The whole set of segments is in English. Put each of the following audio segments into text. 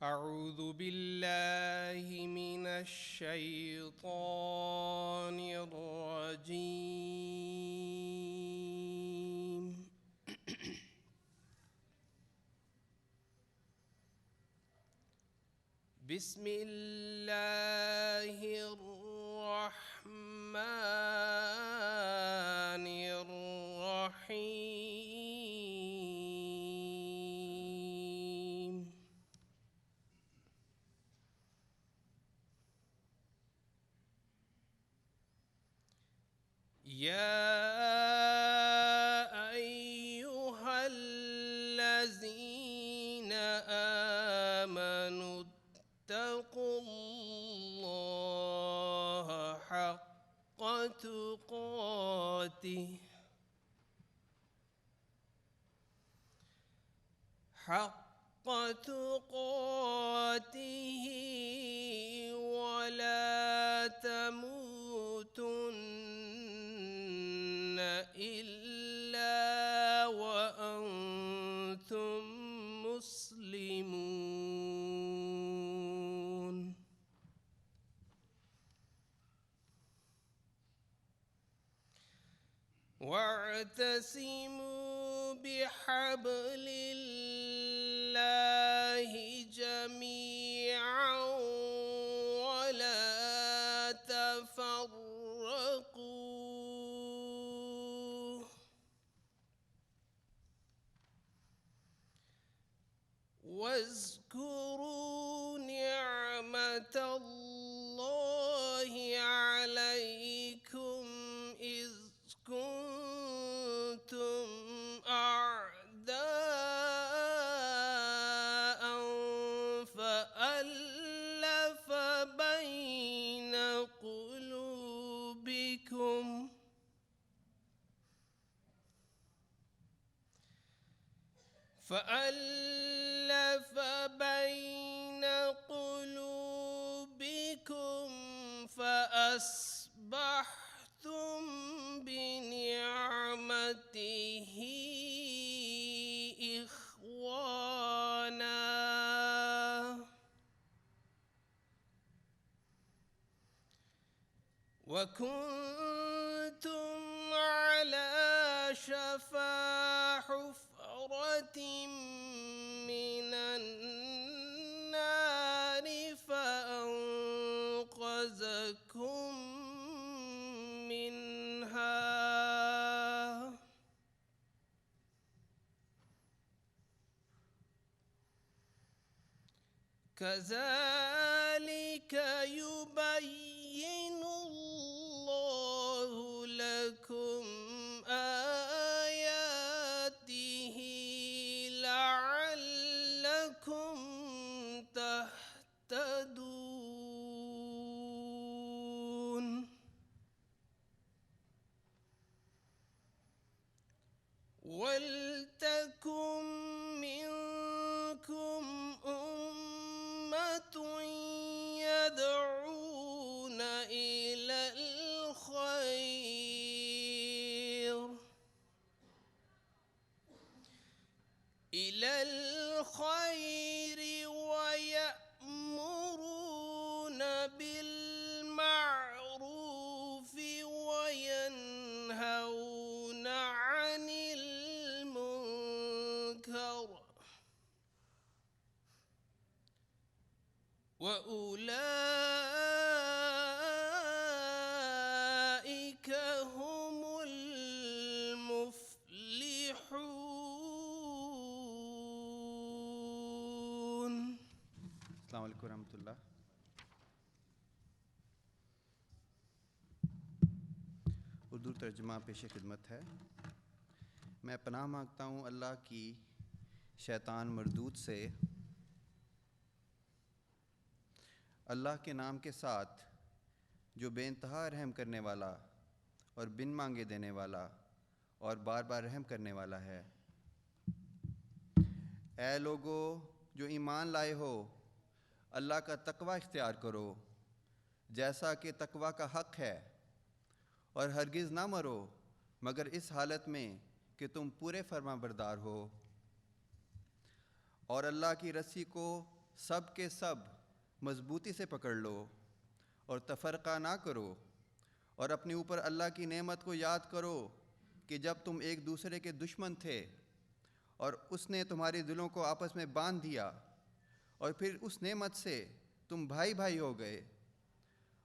أعوذ بالله من الشيطان الرجيم. بسم الله الرحمن الرحيم. يا أيها الذين آمنوا اتقوا الله حق تقاته ولا تموتن إلا وأنتم مسلمون. واعتصموا بحبل الله جميعا ولا تفرقوا واذكروا نعمة الله عليكم إذ كنتم أعداء فألف بين قلوبكم فأصبحتم بنعمته إخوانا وكنتم على شفا حفرة من النار فأنقذكم منها كذلك يبين الله لكم آياته لعلكم تهتدون. ولتكن منكم أمة يدعون إلى الخير ويأمرون بالمعروف وينهون عن المنكر وأولئك هم المفلحون. السلام علیکم ورحمۃ اللہ. اردو ترجمہ پیش خدمت ہے. میں پناہ مانگتا ہوں اللہ کی شیطان مردود سے. اللہ کے نام کے ساتھ جو بے انتہا رحم کرنے والا اور بن مانگے دینے والا اور بار بار رحم کرنے والا ہے. اے لوگو جو ایمان لائے ہو اللہ کا تقوی اختیار کرو جیسا کہ تقوی کا حق ہے اور ہرگز نہ مرو مگر اس حالت میں کہ تم پورے فرما بردار ہو، اور اللہ کی رسی کو سب کے سب مضبوطی سے پکڑ لو اور تفرقہ نہ کرو، اور اپنے اوپر اللہ کی نعمت کو یاد کرو کہ جب تم ایک دوسرے کے دشمن تھے اور اس نے تمہارے دلوں کو آپس میں باندھ دیا، اور پھر اس نعمت سے تم بھائی بھائی ہو گئے،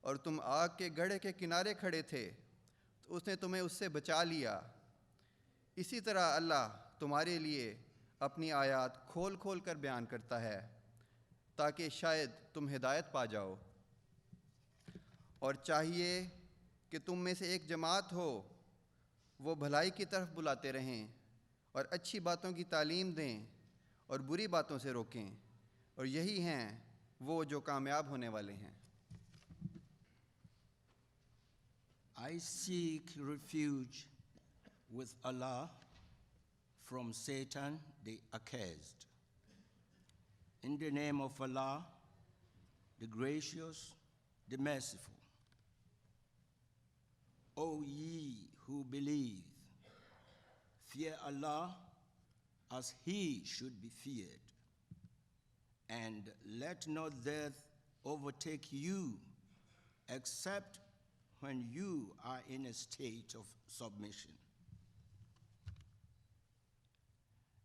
اور تم آگ کے گڑھے کے کنارے کھڑے تھے تو اس نے تمہیں اس سے بچا لیا۔ اسی طرح اللہ تمہارے لیے اپنی آیات کھول کھول کر بیان کرتا ہے تاکہ شاید تم ہدایت پا جاؤ۔ اور چاہیے کہ تم میں سے ایک جماعت ہو، وہ بھلائی کی طرف بلاتے رہیں اور اچھی باتوں کی تعلیم دیں اور بری باتوں سے روکیں، اور یہی ہیں وہ جو کامیاب ہونے والے ہیں۔ I seek refuge with Allah from Satan the accursed. In the name of Allah, the gracious, the merciful. O ye who believe, fear Allah as he should be feared, and let not death overtake you except when you are in a state of submission.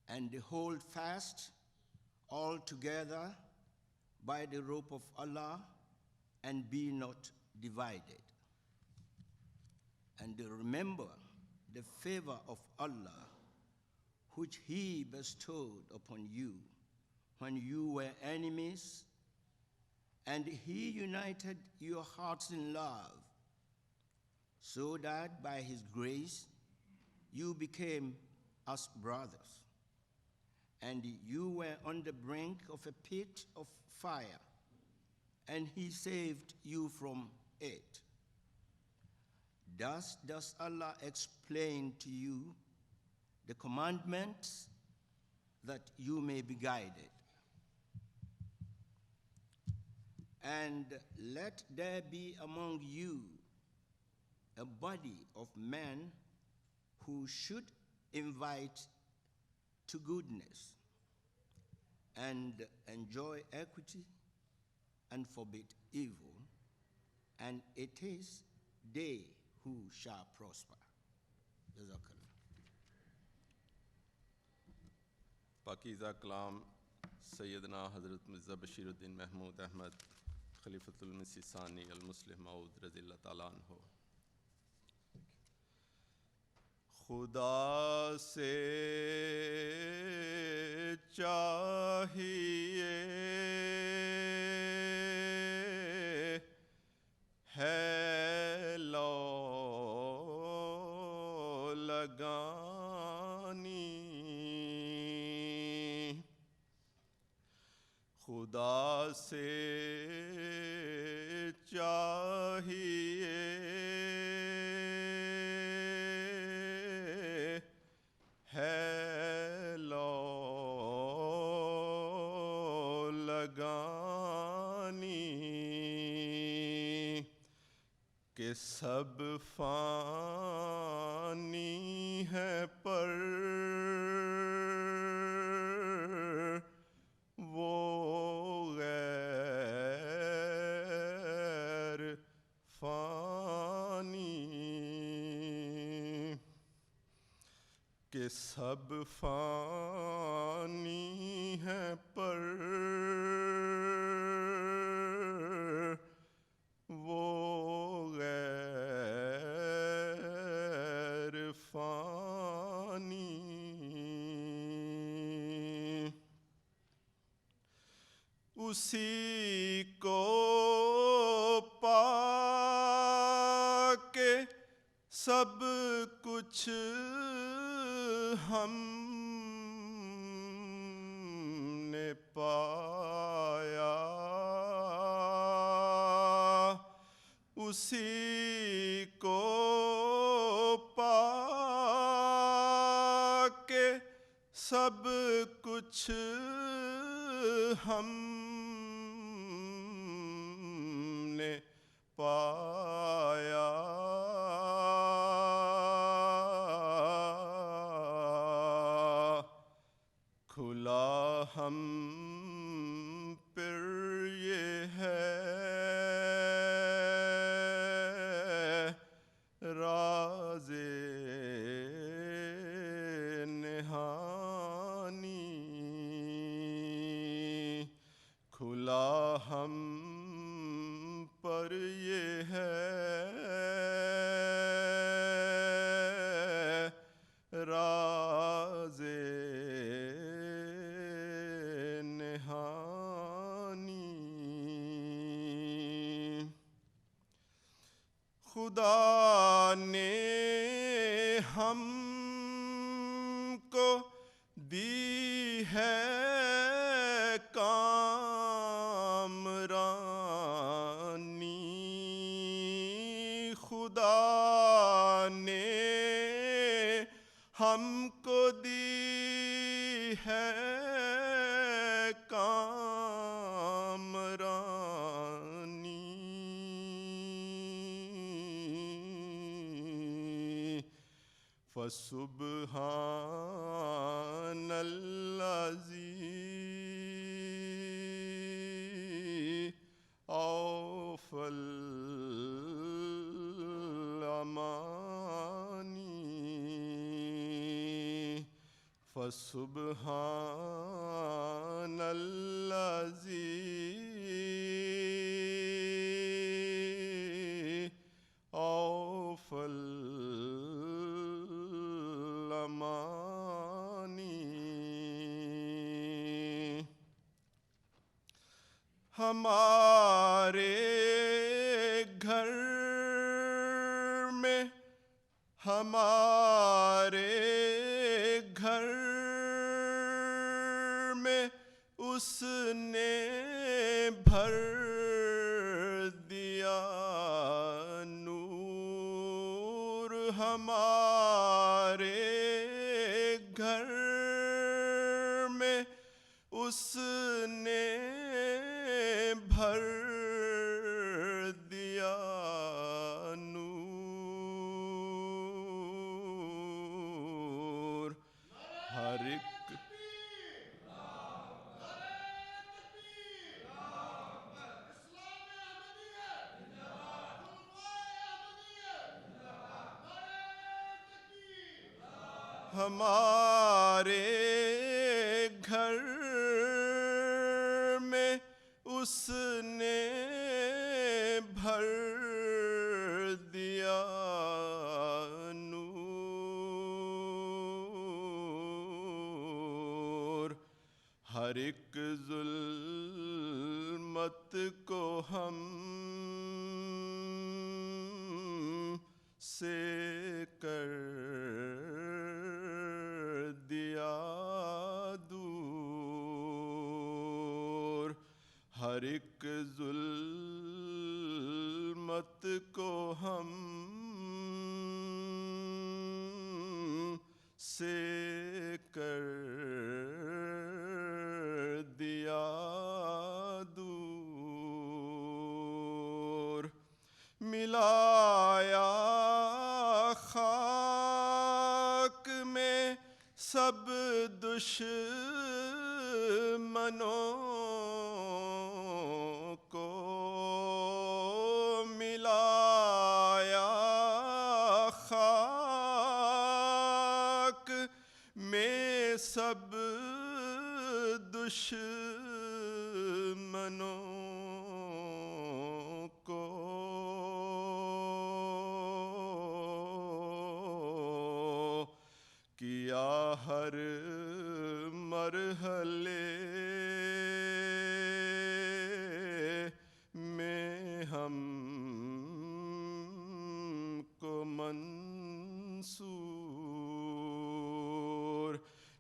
And hold fast all together by the rope of Allah, and be not divided. And remember the favor of Allah, which he bestowed upon you when you were enemies, and he united your hearts in love, so that by his grace you became as brothers. And you were on the brink of a pit of fire, and he saved you from it. Thus does Allah explain to you the commandments that you may be guided. And let there be among you a body of men who should invite to goodness and enjoy equity and forbid evil, and it is they who shall prosper. Jazakallah. پاکیزہ کلام سیدنا حضرت مرزا بشیر الدین محمود احمد خلیفۃ المسیح ثانی المسلم موعود رضی اللہ تعالیٰ عنہ۔ خدا سے چاہیے ہے لو لگانی، خدا سے چاہیے ہے لو لگانی، کہ سب فانی ہے پر وہ غیر فانی، کہ سب فانی ہے پر وہ غیر فانی۔ اسی کو پا کے سب کچھ ہم نے پایا، اسی کو پا کے سب کچھ ہم نے پایا، کھلا ہم پر یہ ہے راز نہانی، کھلا ہم پر یہ ہے راز نہانی، خدا نے ہم کو دی ہے کامرانی، خدا نے ہم کو دی ہے کامرانی، فسبحان الذی اوفى الامانی، فسبحان الذی اوفى الامانی، ہمارے گھر میں، ہمارے گھر میں اس نے بھر دیا نور، ہمارے گھر میں اس نے بھر دیا نور، ہر ایک ہمارے گھر میں اس نے بھر دیا نور، ہر ایک ظلمت کو ہم سے کر دیا دور، ہر ایک ظلمت کو ہم سے کر دیا دور، ملایا خاک میں سب دشمنوں کو، ملایا خاک میں سب دشمنوں کو، کیا ہر مرحلے میں ہم کو منصور،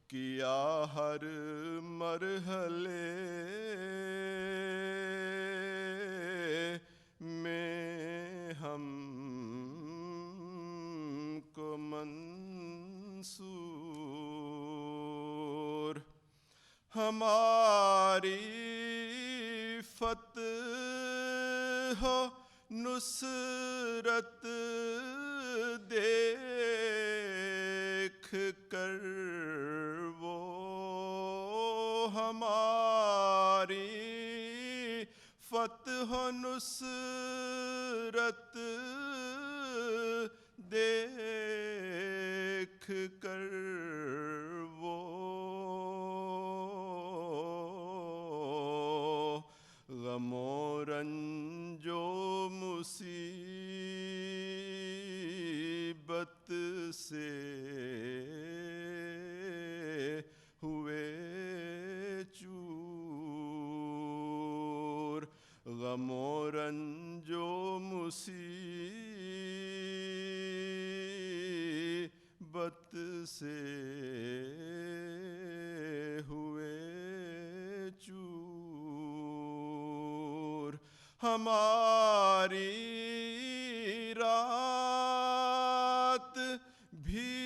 کیا ہر مرحلے میں ہم کو منصور، ہماری فتح و نصرت دیکھ کر وہ ہماری فتح و نصرت دیکھ کر وہ غم و رنج و مصیبت سے ہوئے چور، غم و رنج و مصیبت سے ہوئے چور، ہماری رات بھی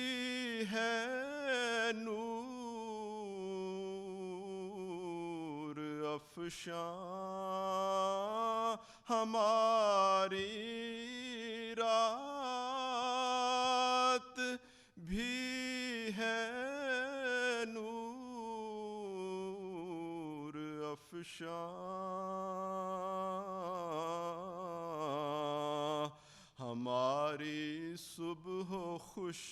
ہے نور افشاں، ہماری رات بھی ہے نور افشاں، ہماری صبح خوش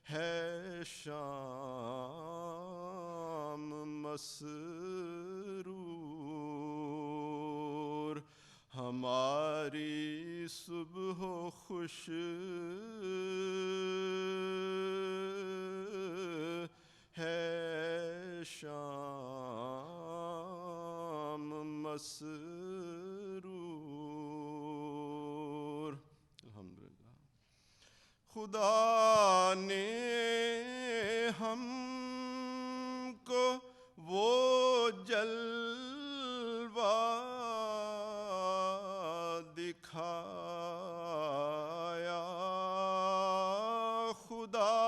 ہے شام مسرور، ہماری صبح خوش ہے شام مسرور۔ الحمدللہ۔ خدا نے ہم کو وہ جلوہ دکھایا، خدا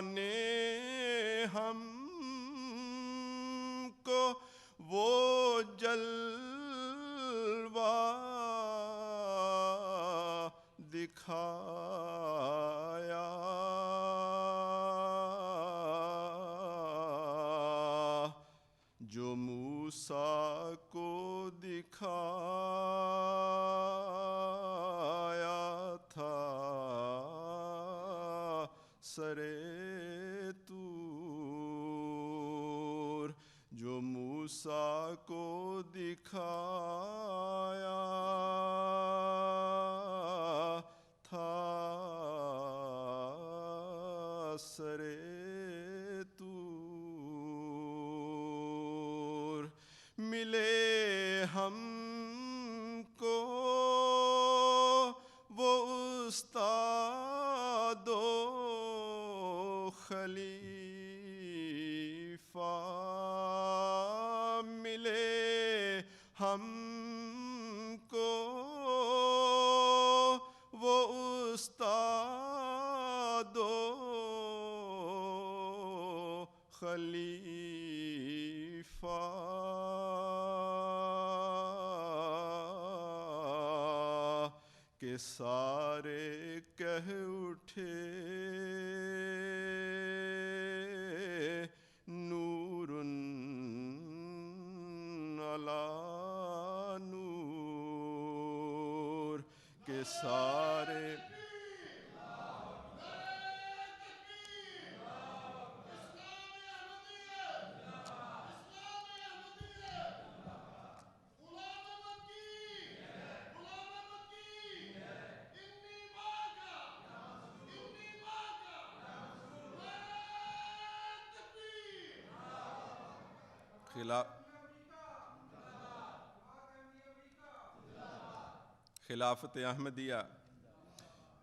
نے ہم کو وہ جلوہ دکھایا، جو موسیٰ کو دکھایا تھا سرے طور، جو موسیٰ کو دکھایا تھا سرے طور، ملے ہم کو وہ استاد و خلیفہ، ملے ہم کو وہ استاد و خلیفہ، کہ سارے کہہ اٹھے نور علی نور، کہ سارے خلافت احمدیہ۔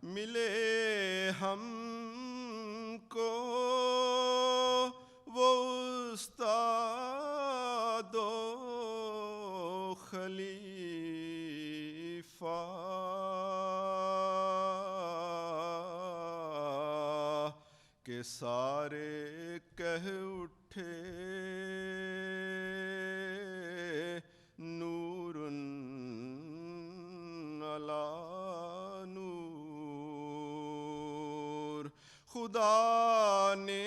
ملے ہم کو وہ استاد و خلیفہ، کہ سارے کہہ اٹھے نور علی نور، خدا نے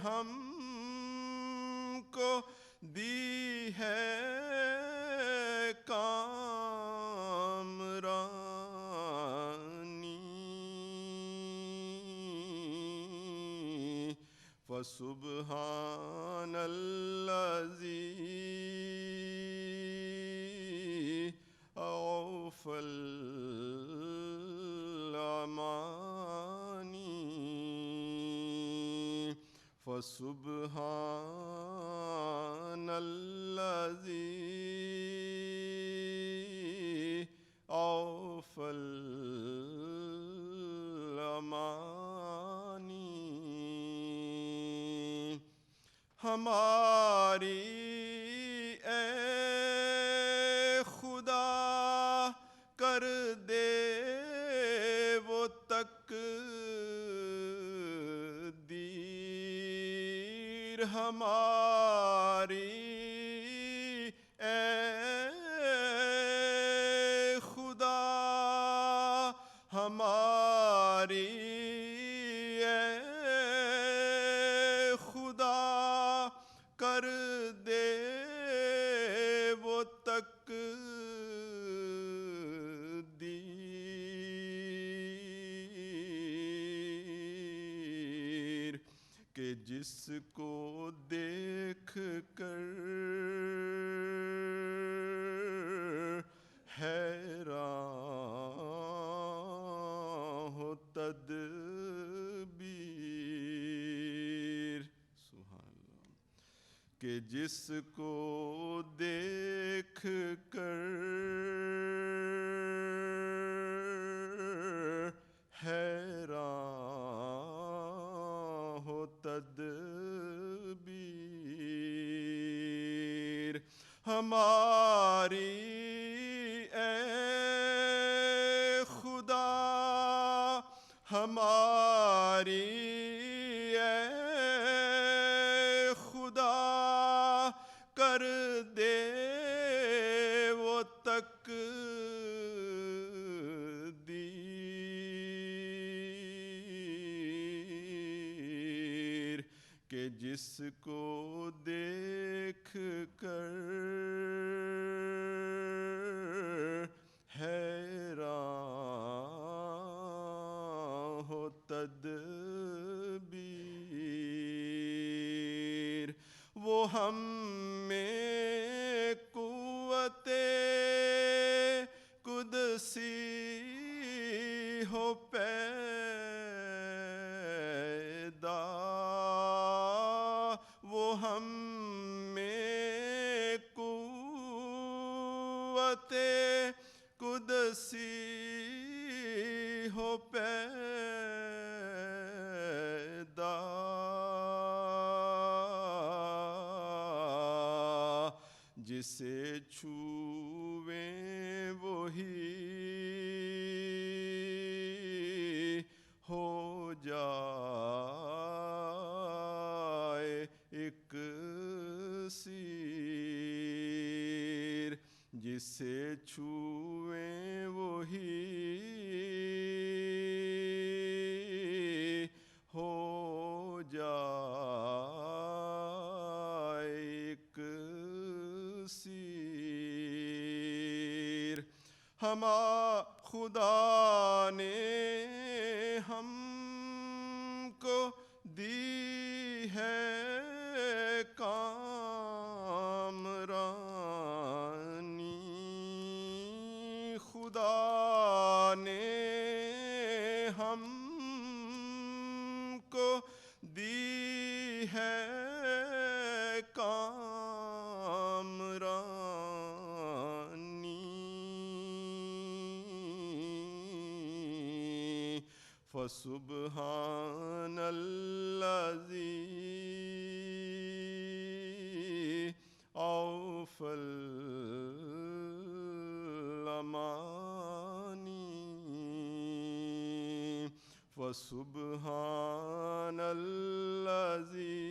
ہم کو دی ہے کامرانی، فسبحان الذی اوفى الامانی، فسبحان الذی اوفى الامانی. ہماری اے خدا کر دے وہ تقدیر، ہماری اے خدا، ہماری اے خدا کر دے وہ تقدیر کہ جس کو دیکھ کر حیران ہو تدبیر. سبحان اللہ. کہ جس کو دیکھ کر حیران ہو تدبیر، ہماری اے خدا، ہماری اے خدا کر دے وہ تقدیر کہ جس کو دیکھ کر حیران ہو تدبیر. وہ ہم میں قوت قدسی ہو پیدا، وہ ہم میں قوت قدسی ہو پیدا، جسے چھوئیں وہی ہو جائے ایک سیر، جسے چھوئیں وہی ہو جائے ایک سیر. خدا نے ہم کو دی ہے کامرانی، خدا نے ہم کو دی ہے کامرانی، فسبحان الذی اوفى الامانی، فسبحان الذی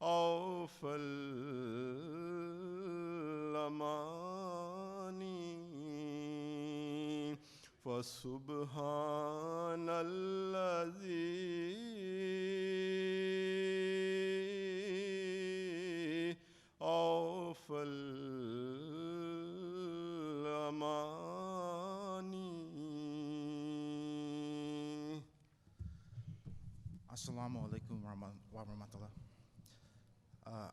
اوفى الامانی، فسبحان الذی Assalamu alaikum wa rahmatullah.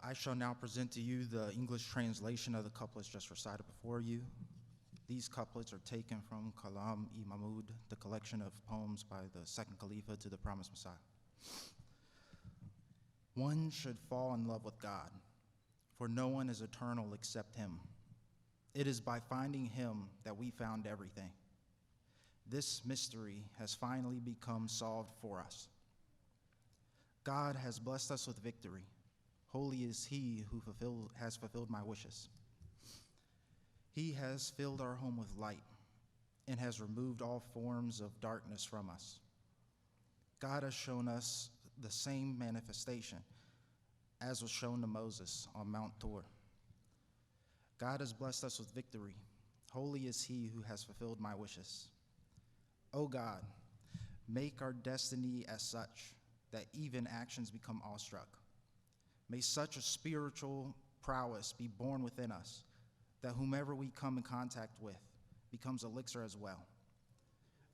I shall now present to you the English translation of the couplets just recited before you. These couplets are taken from Kalam-e-Mahmud, the collection of poems by the second Khalifa to the Promised Messiah. One should fall in love with God, for no one is eternal except him. It is by finding him that we found everything. This mystery has finally become solved for us. God has blessed us with victory. Holy is he who has fulfilled my wishes. He has filled our home with light and has removed all forms of darkness from us. God has shown us the same manifestation as was shown to Moses on Mount Tor. God has blessed us with victory. Holy is he who has fulfilled my wishes. O God, make our destiny as such that even actions become awestruck. May such a spiritual prowess be born within us that whomever we come in contact with becomes elixir as well.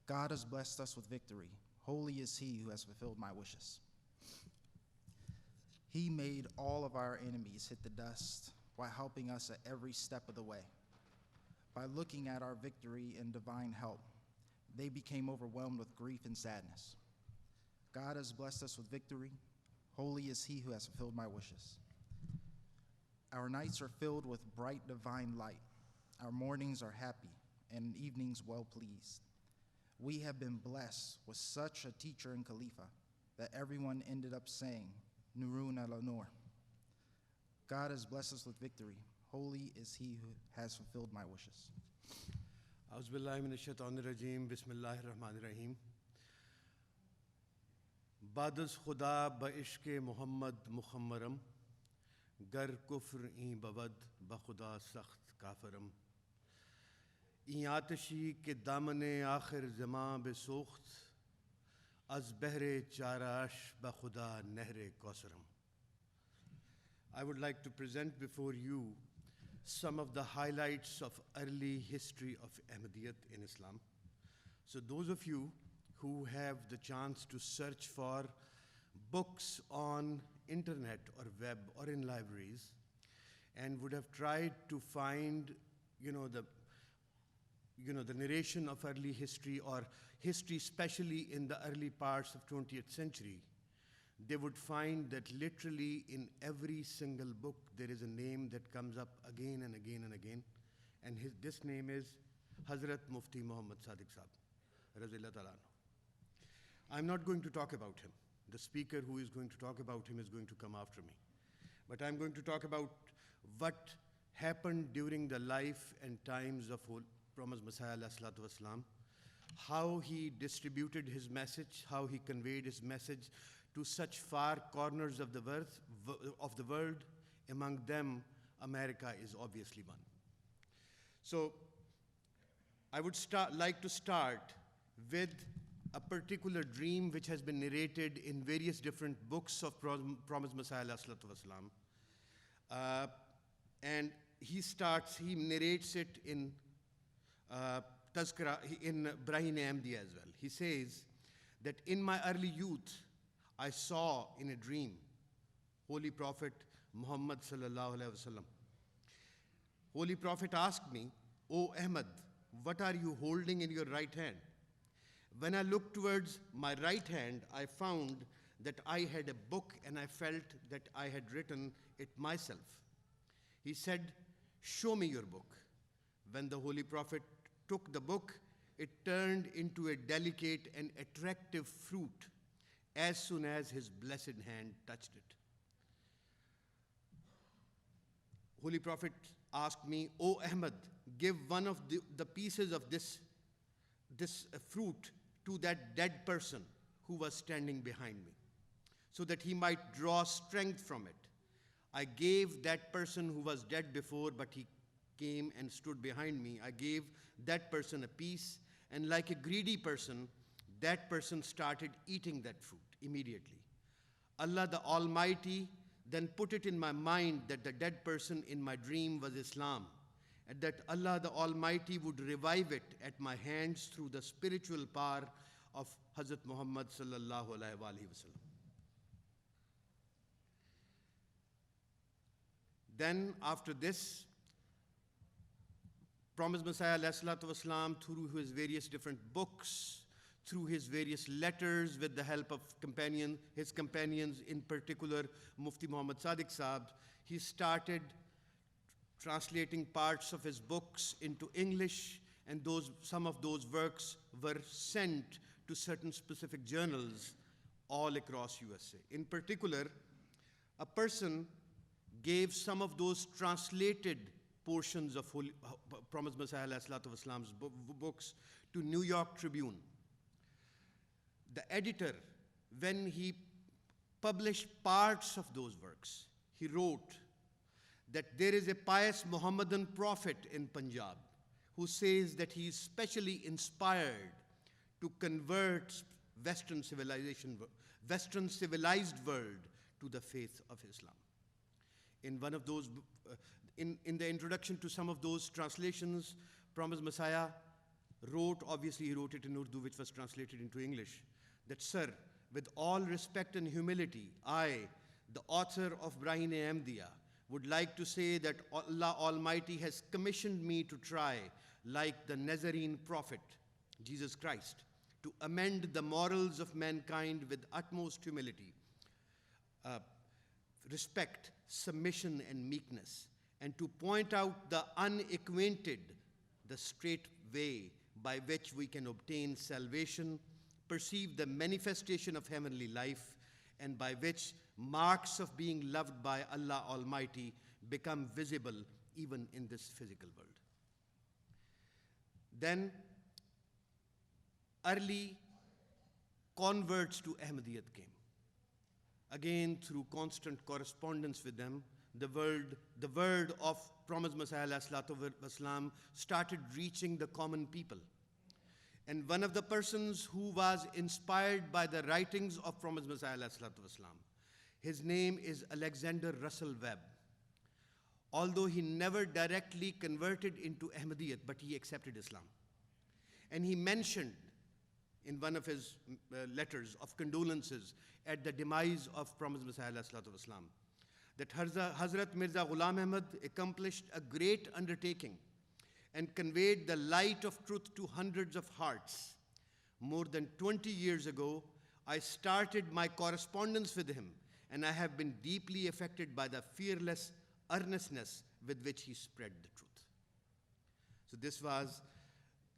God has blessed us with victory. Holy is he who has fulfilled my wishes. He made all of our enemies hit the dust while helping us at every step of the way. By looking at our victory and divine help, they became overwhelmed with grief and sadness. God has blessed us with victory. Holy is he who has fulfilled my wishes. Our nights are filled with bright divine light. Our mornings are happy and evenings well pleased. We have been blessed with such a teacher and Khalifa that everyone ended up saying, Nurun al-Nur. God has blessed us with victory. Holy is he who has fulfilled my wishes. A'udhu billahi minash shaitanir rajeem. Bismillahir rahmanir rahim. Badaz khuda ba ishq Muhammad mukhammaram. Gar kufr in bawad ba khuda sakht kafiram. In atashi ke damane akhir zaman be sukht. Az behre charash ba khuda nehre kausaram. I would like to present before you some of the highlights of early history of Ahmadiyyat in Islam. So those of you who have the chance to search for books on internet or web or in libraries and would have tried to find, the narration of early history or history especially in the early parts of 20th century, they would find that literally in every single book there is a name that comes up again and again and again. And this name is Hazrat Mufti Muhammad Sadiq Sahib, Razillah Ta'ala. I'm not going to talk about him. The speaker who is going to talk about him is going to come after me. But I'm going to talk about what happened during the life and times of Promised Messiah ﷺ, how he distributed his message, how he conveyed his message to such far corners of the world. Among them, America is obviously one. So I would like to start with a particular dream which has been narrated in various different books of Promised Messiah ﷺ. And he narrates it in Tazkira, in Brahim Ahmadi as well. He says that in my early youth, I saw in a dream Holy Prophet Muhammad sallallahu alaihi wasallam. Holy Prophet asked me, "O Ahmad, what are you holding in your right hand?" When I looked towards my right hand, I found that I had a book and I felt that I had written it myself. He said, "Show me your book." When the Holy Prophet took the book, it turned into a delicate and attractive fruit as soon as his blessed hand touched it. Holy Prophet asked me, "O Ahmad, give one of the pieces of this fruit to that dead person who was standing behind me, so that he might draw strength from it." I gave that person who was dead before, but he came and stood behind me. I gave that person a piece, and like a greedy person, that person started eating that fruit immediately. Allah the Almighty then put it in my mind that the dead person in my dream was Islam, and that Allah the Almighty would revive it at my hands through the spiritual power of Hazrat Muhammad sallallahu alaihi wasallam. Then after this, Promised Messiah ﷺ, through his various different books, through his various letters with the help of his companions, in particular Mufti Muhammad Sadiq Saab, he started translating parts of his books into English, and some of those works were sent to certain specific journals all across USA. In particular, a person gave some of those translated portions of Promised Messiah ﷺ's books to New York Tribune. The editor, when he published parts of those works, he wrote that there is a pious Muhammadan prophet in Punjab who says that he is specially inspired to convert Western civilized world to the faith of Islam. In one of those, in the introduction to some of those translations, Promised Messiah wrote, obviously he wrote it in Urdu, which was translated into English, that, "Sir, with all respect and humility, I, the author of Brahine Ahmadiyya, would like to say that Allah Almighty has commissioned me to try, like the Nazarene prophet, Jesus Christ, to amend the morals of mankind with utmost humility, respect, submission, and meekness, and to point out the unacquainted, the straight way by which we can obtain salvation, perceive the manifestation of heavenly life, and by which marks of being loved by Allah Almighty become visible even in this physical world." Then early converts to Ahmadiyyat came. Again, through constant correspondence with them, the word of Promised Messiah ﷺ started reaching the common people. And one of the persons who was inspired by the writings of Promised Messiah ﷺ, his name is Alexander Russell Webb. Although he never directly converted into Ahmadiyyat, but he accepted Islam. And he mentioned in one of his letters of condolences at the demise of Promised Messiah ﷺ, that Hazrat Mirza Ghulam Ahmad accomplished a great undertaking and conveyed the light of truth to hundreds of hearts. More than 20 years ago, I started my correspondence with him, and I have been deeply affected by the fearless earnestness with which he spread the truth. So this was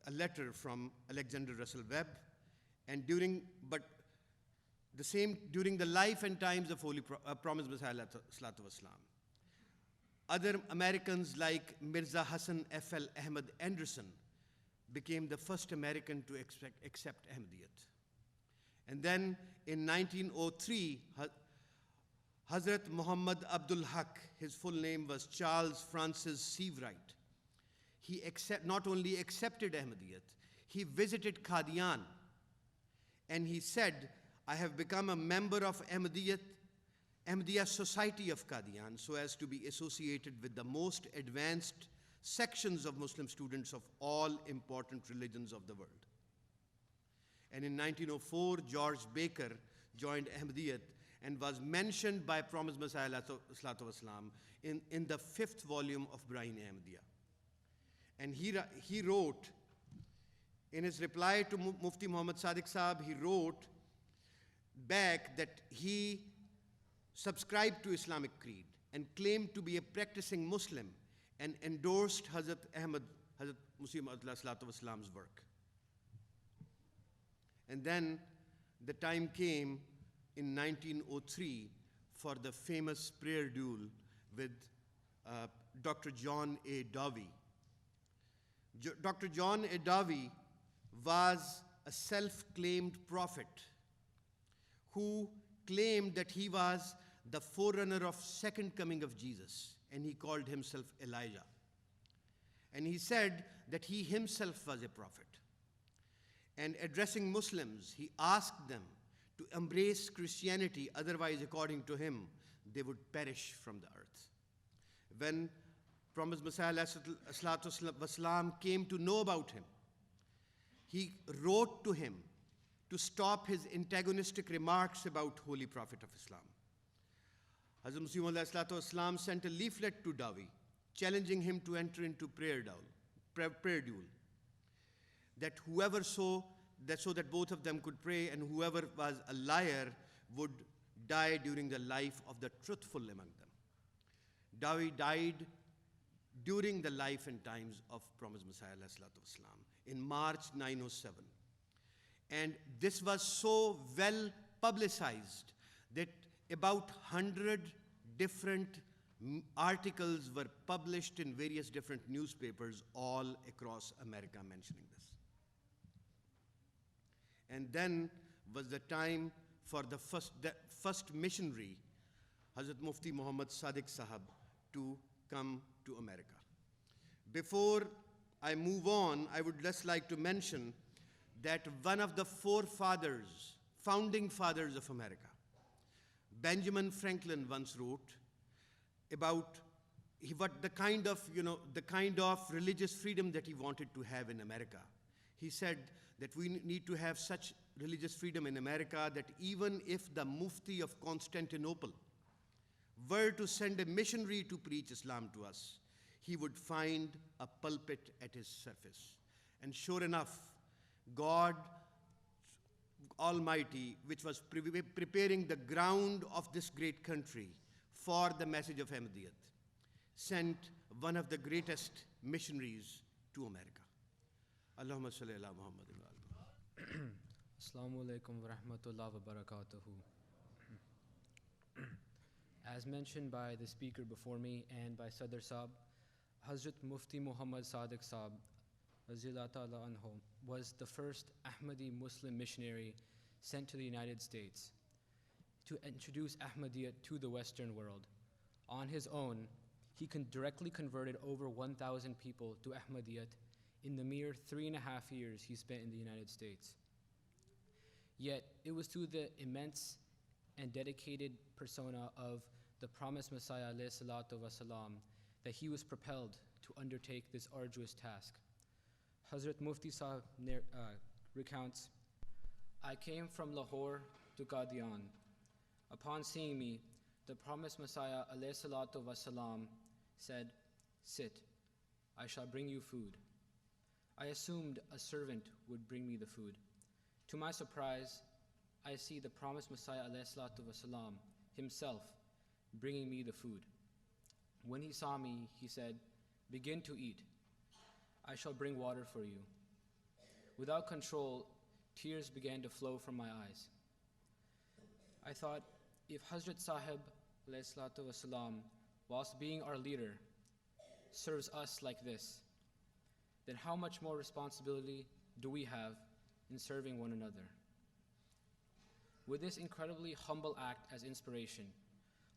a letter from Alexander Russell Webb, and during the life and times of Holy Promised Messiah ﷺ, other Americans like Mirza Hassan F.L. Ahmad Anderson became the first American to accept Ahmadiyyat. And then in 1903, Hazrat Muhammad Abdul Haq, his full name was Charles Francis Seawright, he not only accepted Ahmadiyyat, he visited Qadian, and he said, "I have become a member of Ahmadiyya Society of Qadian so as to be associated with the most advanced sections of Muslim students of all important religions of the world." And in 1904, George Baker joined Ahmadiyyat and was mentioned by Promised Messiah ﷺ in the 5th volume of Brahine Ahmadiyya. And he wrote, in his reply to Mufti Muhammad Sadiq Saab, he wrote back that he subscribed to Islamic creed and claimed to be a practicing Muslim and endorsed Hazrat Muslih Maud's work. And then the time came in 1903 for the famous prayer duel with Dr. John A. Dowey. Dr. John A. Dowey was a self-claimed prophet who claimed that he was the forerunner of second coming of Jesus, and he called himself Elijah. And he said that he himself was a prophet. And addressing Muslims, he asked them to embrace Christianity, otherwise, according to him, they would perish from the earth. When Promised Messiah ﷺ came to know about him, he wrote to him to stop his antagonistic remarks about Holy Prophet of Islam. Hazrat Muslim sent a leaflet to Dawi, challenging him to enter into prayer duel. That whoever so that both of them could pray, and whoever was a liar would die during the life of the truthful among them. Dawi died during the life and times of Promised Messiah in March 907. And this was so well publicized that about 100 different articles were published in various different newspapers all across America mentioning this. And then was the time for the first missionary, Hazrat Mufti Muhammad Sadiq Sahab, to come to America. Before I move on, I would just like to mention that one of the founding fathers of America, Benjamin Franklin, once wrote about the kind of religious freedom that he wanted to have in America. He said that we need to have such religious freedom in America that even if the Mufti of Constantinople were to send a missionary to preach Islam to us, he would find a pulpit at his surface. And sure enough, God Almighty, which was preparing the ground of this great country for the message of Ahmadiyyat, sent one of the greatest missionaries to America. Allahumma salli ala Muhammad wa ala. Assalamu alaikum wa rahmatullahi wa barakatuhu. As mentioned by the speaker before me and by Sadr Saab, Hazrat Mufti Muhammad Sadiq Saab Raziyallahu Ta'ala Anhu was the first Ahmadi Muslim missionary sent to the United States to introduce Ahmadiyyat to the Western world. On his own, he directly converted over 1,000 people to Ahmadiyyat in the mere 3.5 years he spent in the United States. Yet, it was through the immense and dedicated persona of the promised Messiah ﷺ that he was propelled to undertake this arduous task. Hazrat Mufti Sahib recounts, "I came from Lahore to Qadian. Upon seeing me, the promised Messiah ﷺ said, 'Sit, I shall bring you food.' I assumed a servant would bring me the food. To my surprise, I see the promised Messiah ﷺ himself bringing me the food. When he saw me, he said, 'Begin to eat. I shall bring water for you.' Without control, tears began to flow from my eyes. I thought, if Hazrat Sahib ﷺ, whilst being our leader, serves us like this, then how much more responsibility do we have in serving one another?" With this incredibly humble act as inspiration,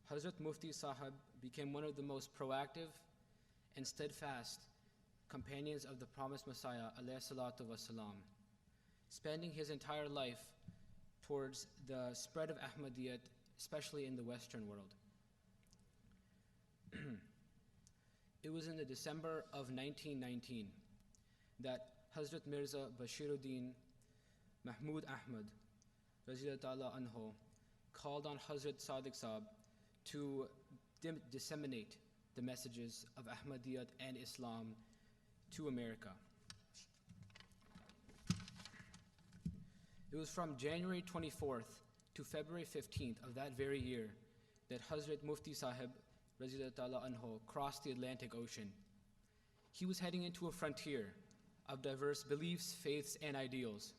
Hazrat Mufti Sahib became one of the most proactive and steadfast companions of the promised Messiah ﷺ, spending his entire life towards the spread of Ahmadiyyat, especially in the Western world. It was in the December of 1919 that Hazrat Mirza Bashiruddin Mahmud Ahmad Raziyallahu Anhu called on Hazrat Sadiq Saab to disseminate the messages of Ahmadiyyat and Islam to America. It was from January 24th to February 15th of that very year that Hazrat Mufti Sahib Raziyallahu Anhu crossed the Atlantic Ocean. He was heading into a frontier of diverse beliefs, faiths, and ideals.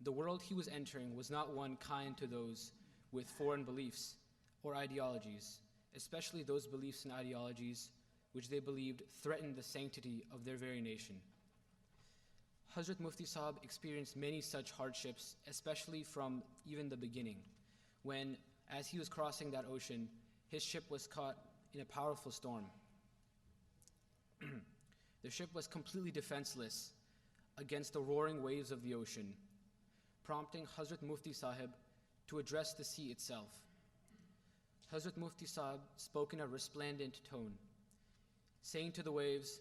The world he was entering was not one kind to those with foreign beliefs or ideologies, especially those beliefs and ideologies which they believed threatened the sanctity of their very nation. Hazrat Mufti Sahib experienced many such hardships, especially from even the beginning, when, as he was crossing that ocean, his ship was caught in a powerful storm. The ship was completely defenseless against the roaring waves of the ocean, prompting Hazrat Mufti Sahib to address the sea itself. Hazrat Mufti Sahib spoke in a resplendent tone, saying to the waves,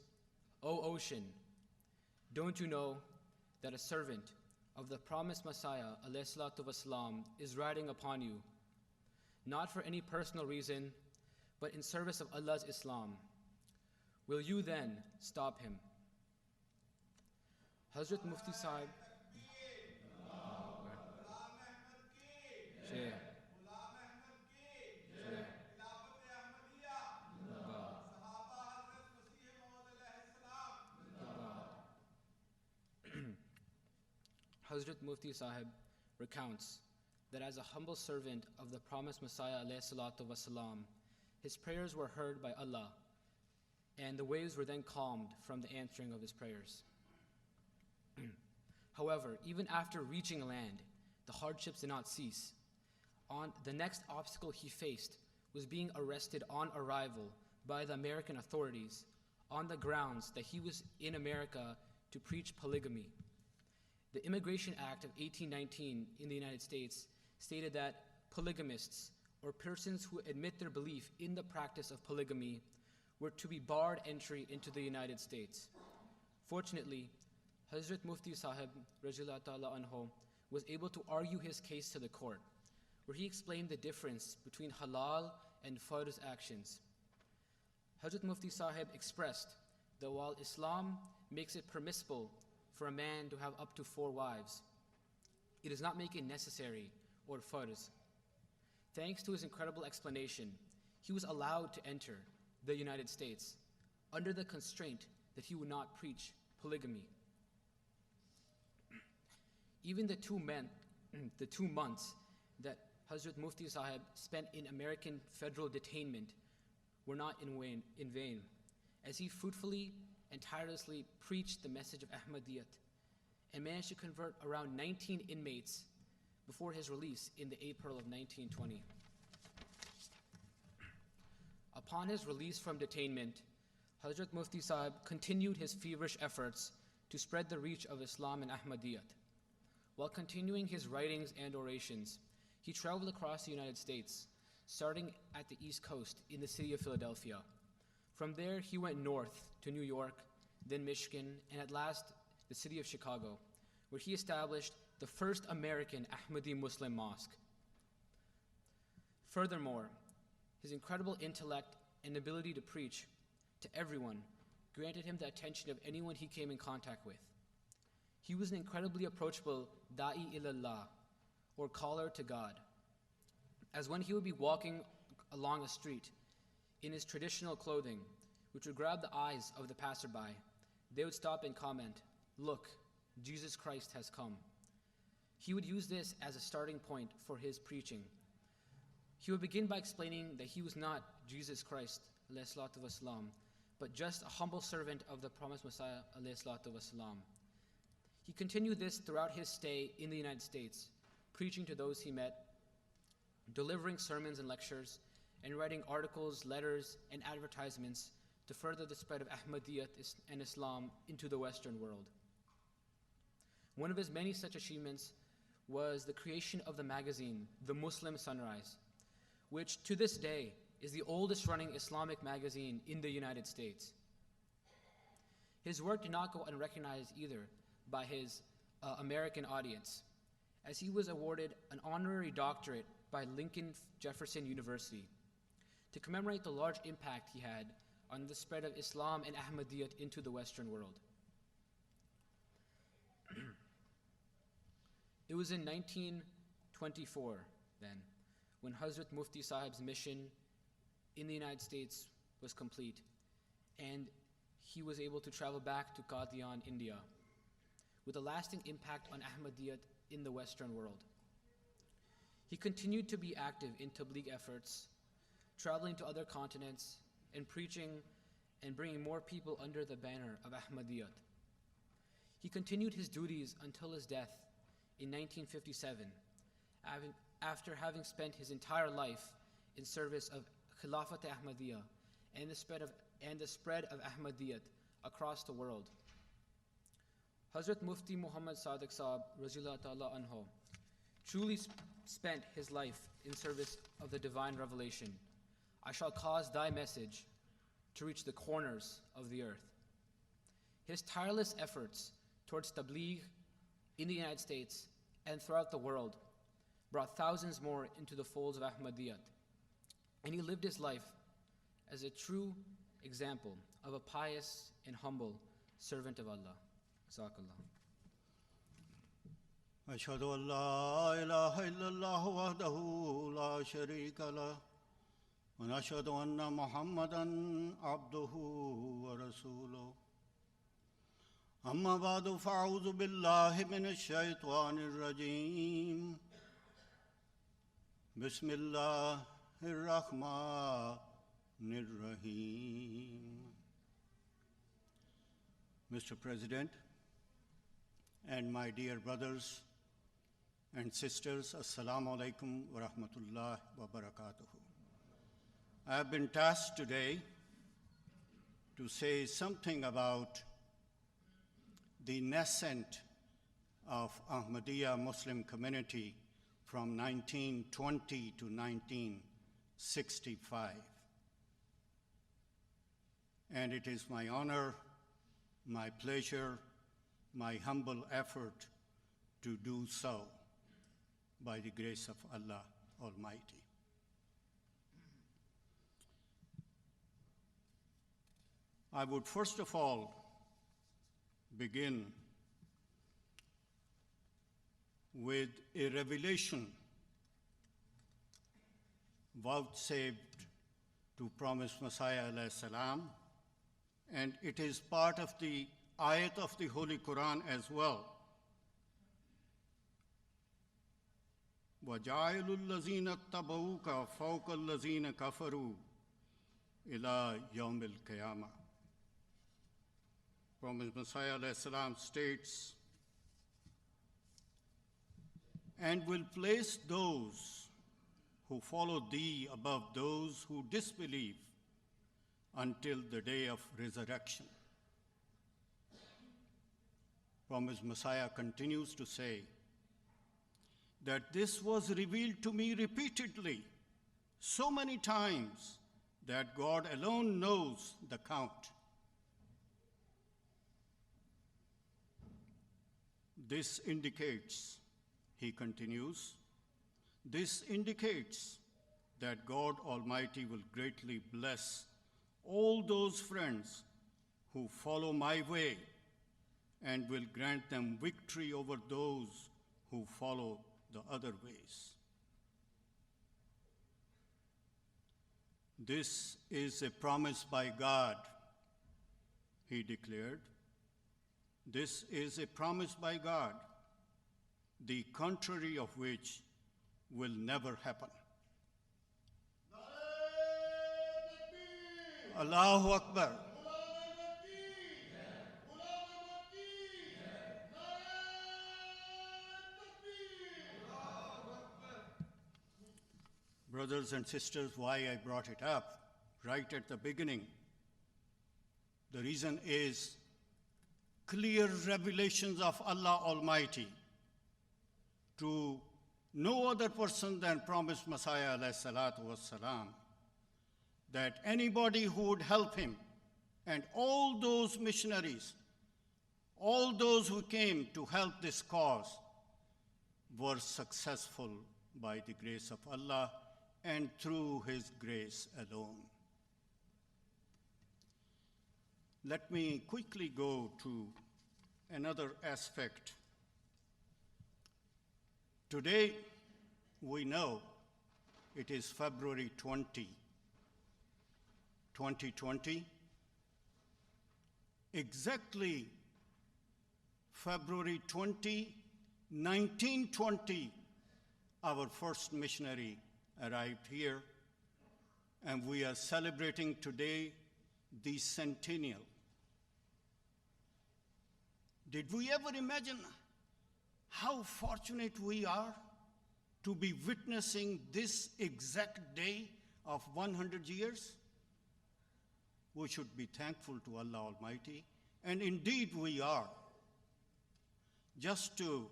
"O ocean, don't you know that a servant of the promised Messiah ﷺ is riding upon you? not for any personal reason, but in service of Allah's Islam. Will you then stop him? Hazrat Mufti Sahib Hazrat Mufti Sahib recounts that as a humble servant of the promised Messiah ﷺ, his prayers were heard by Allah, and the waves were then calmed from the answering of his prayers. However, even after reaching land, the hardships did not cease. The next obstacle he faced was being arrested on arrival by the American authorities on the grounds that he was in America to preach polygamy. The Immigration Act of 1819 in the United States stated that polygamists, or persons who admit their belief in the practice of polygamy, were to be barred entry into the United States. Fortunately, Hazrat Mufti Sahib Rajillah Ta'ala Anhu was able to argue his case to the court, where he explained the difference between halal and farz actions. Hazrat Mufti Sahib expressed that while Islam makes it permissible for a man to have up to 4 wives, it does not make it necessary or farz. Thanks to his incredible explanation, he was allowed to enter the United States under the constraint that he would not preach polygamy. Even the 2 months that Hazrat Mufti Sahib spent in American federal detainment were not in vain, as he fruitfully and tirelessly preached the message of Ahmadiyyat and managed to convert around 19 inmates before his release in the April of 1920. Upon his release from detainment, Hazrat Mufti Sahib continued his feverish efforts to spread the reach of Islam and Ahmadiyyat. While continuing his writings and orations, he traveled across the United States, starting at the East Coast in the city of Philadelphia. From there, he went north to New York, then Michigan, and at last the city of Chicago, where he established the first American Ahmadi Muslim mosque. Furthermore, his incredible intellect and ability to preach to everyone granted him the attention of anyone he came in contact with. He was an incredibly approachable da'i ilallah, or caller to God, as when he would be walking along a street in his traditional clothing, which would grab the eyes of the passerby, they would stop and comment, "Look, Jesus Christ has come." He would use this as a starting point for his preaching. He would begin by explaining that he was not Jesus Christ, ﷺ, but just a humble servant of the promised Messiah, ﷺ. He continued this throughout his stay in the United States, preaching to those he met, delivering sermons and lectures, and writing articles, letters, and advertisements to further the spread of Ahmadiyyat and Islam into the Western world. One of his many such achievements was the creation of the magazine, The Muslim Sunrise, which to this day is the oldest running Islamic magazine in the United States. His work did not go unrecognized either by his American audience, as he was awarded an honorary doctorate by Lincoln Jefferson University to commemorate the large impact he had on the spread of Islam and Ahmadiyyat into the Western world. It was in 1924 then, when Hazrat Mufti Sahib's mission in the United States was complete, and he was able to travel back to Qadian, India, with a lasting impact on Ahmadiyyat in the Western world. He continued to be active in Tabligh efforts, traveling to other continents and preaching and bringing more people under the banner of Ahmadiyyat. He continued his duties until his death in 1957, after having spent his entire life in service of Khilafat Ahmadiyya and the spread of Ahmadiyyat across the world. Hazrat Mufti Muhammad Sadiq Saab Razillah Ta'ala Anhu truly spent his life in service of the divine revelation. I shall cause thy message to reach the corners of the earth. His tireless efforts towards tabligh in the United States and throughout the world brought thousands more into the folds of Ahmadiyyat, and he lived his life as a true example of a pious and humble servant of Allah. Jazakallah. أشهد أن لا إله إلا الله وحده لا شريك له ونشهد أن محمدًا عبده ورسوله أما بعد فأعوذ بالله من الشيطان الرجيم بسم الله الرحمن الرحيم. Mr. President and my dear brothers and sisters, Assalamu alaikum wa rahmatullahi wa barakatuhu. I have been tasked today to say something about the nascent of Ahmadiyya Muslim community from 1920 to 1965. And it is my honor, my pleasure, my humble effort to do so by the grace of Allah Almighty. I would first of all begin with a revelation vouchsafed to promised Messiah alayhi salam, and it is part of the ayat of the Holy Quran as well. وَجَعَلُ الَّذِينَ اتَّبَعُوكَ فَوْقَ الَّذِينَ كَفَرُوا إِلَى يَوْمِ الْقِيَامَةِ. Prophet Messiah alayhi salam states, and will place those who follow thee above those who disbelieve until the day of resurrection. Promised Messiah continues to say that this was revealed to me repeatedly, so many times that God alone knows the count. This indicates, he continues, this indicates that God Almighty will greatly bless all those friends who follow my way and will grant them victory over those who follow the other ways. This is a promise by God, he declared. This is a promise by God, the contrary of which will never happen. Allahu Akbar. Brothers and sisters, why I brought it up right at the beginning, the reason is clear revelations of Allah Almighty to no other person than promised Messiah alayhi salatu wassalam, that anybody who would help him and all those missionaries, all those who came to help this cause were successful by the grace of Allah and through his grace alone. Let me quickly go to another aspect. Today, we know it is February 20, 2020. Exactly February 20, 1920, our first missionary arrived here, and we are celebrating today the Centennial. Did we ever imagine how fortunate we are to be witnessing this exact day of 100 years? We should be thankful to Allah Almighty, and indeed we are. Just to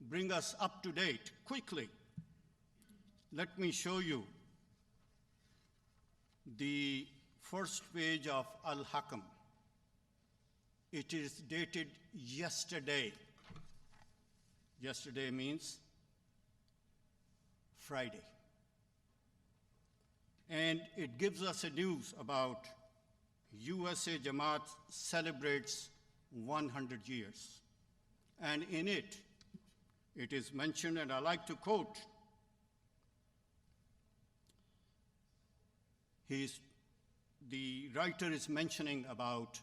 bring us up to date quickly, let me show you the first page of Al-Hakam. It is dated yesterday. Yesterday means Friday. And it gives us a news about USA Jamaat celebrates 100 years. And in it, it is mentioned, and I like to quote, the writer is mentioning about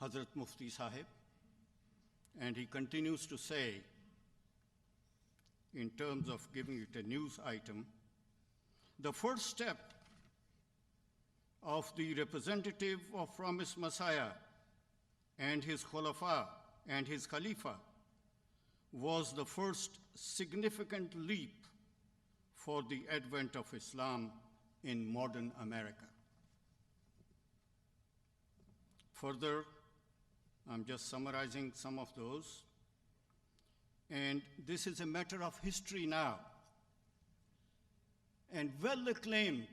Hazrat Mufti Sahib, and he continues to say, in terms of giving it a news item, the first step of the representative of promised Messiah and his Khulafa and his Khalifa was the first significant leap for the advent of Islam in modern America. Further, I'm just summarizing some of those. And this is a matter of history now. And well acclaimed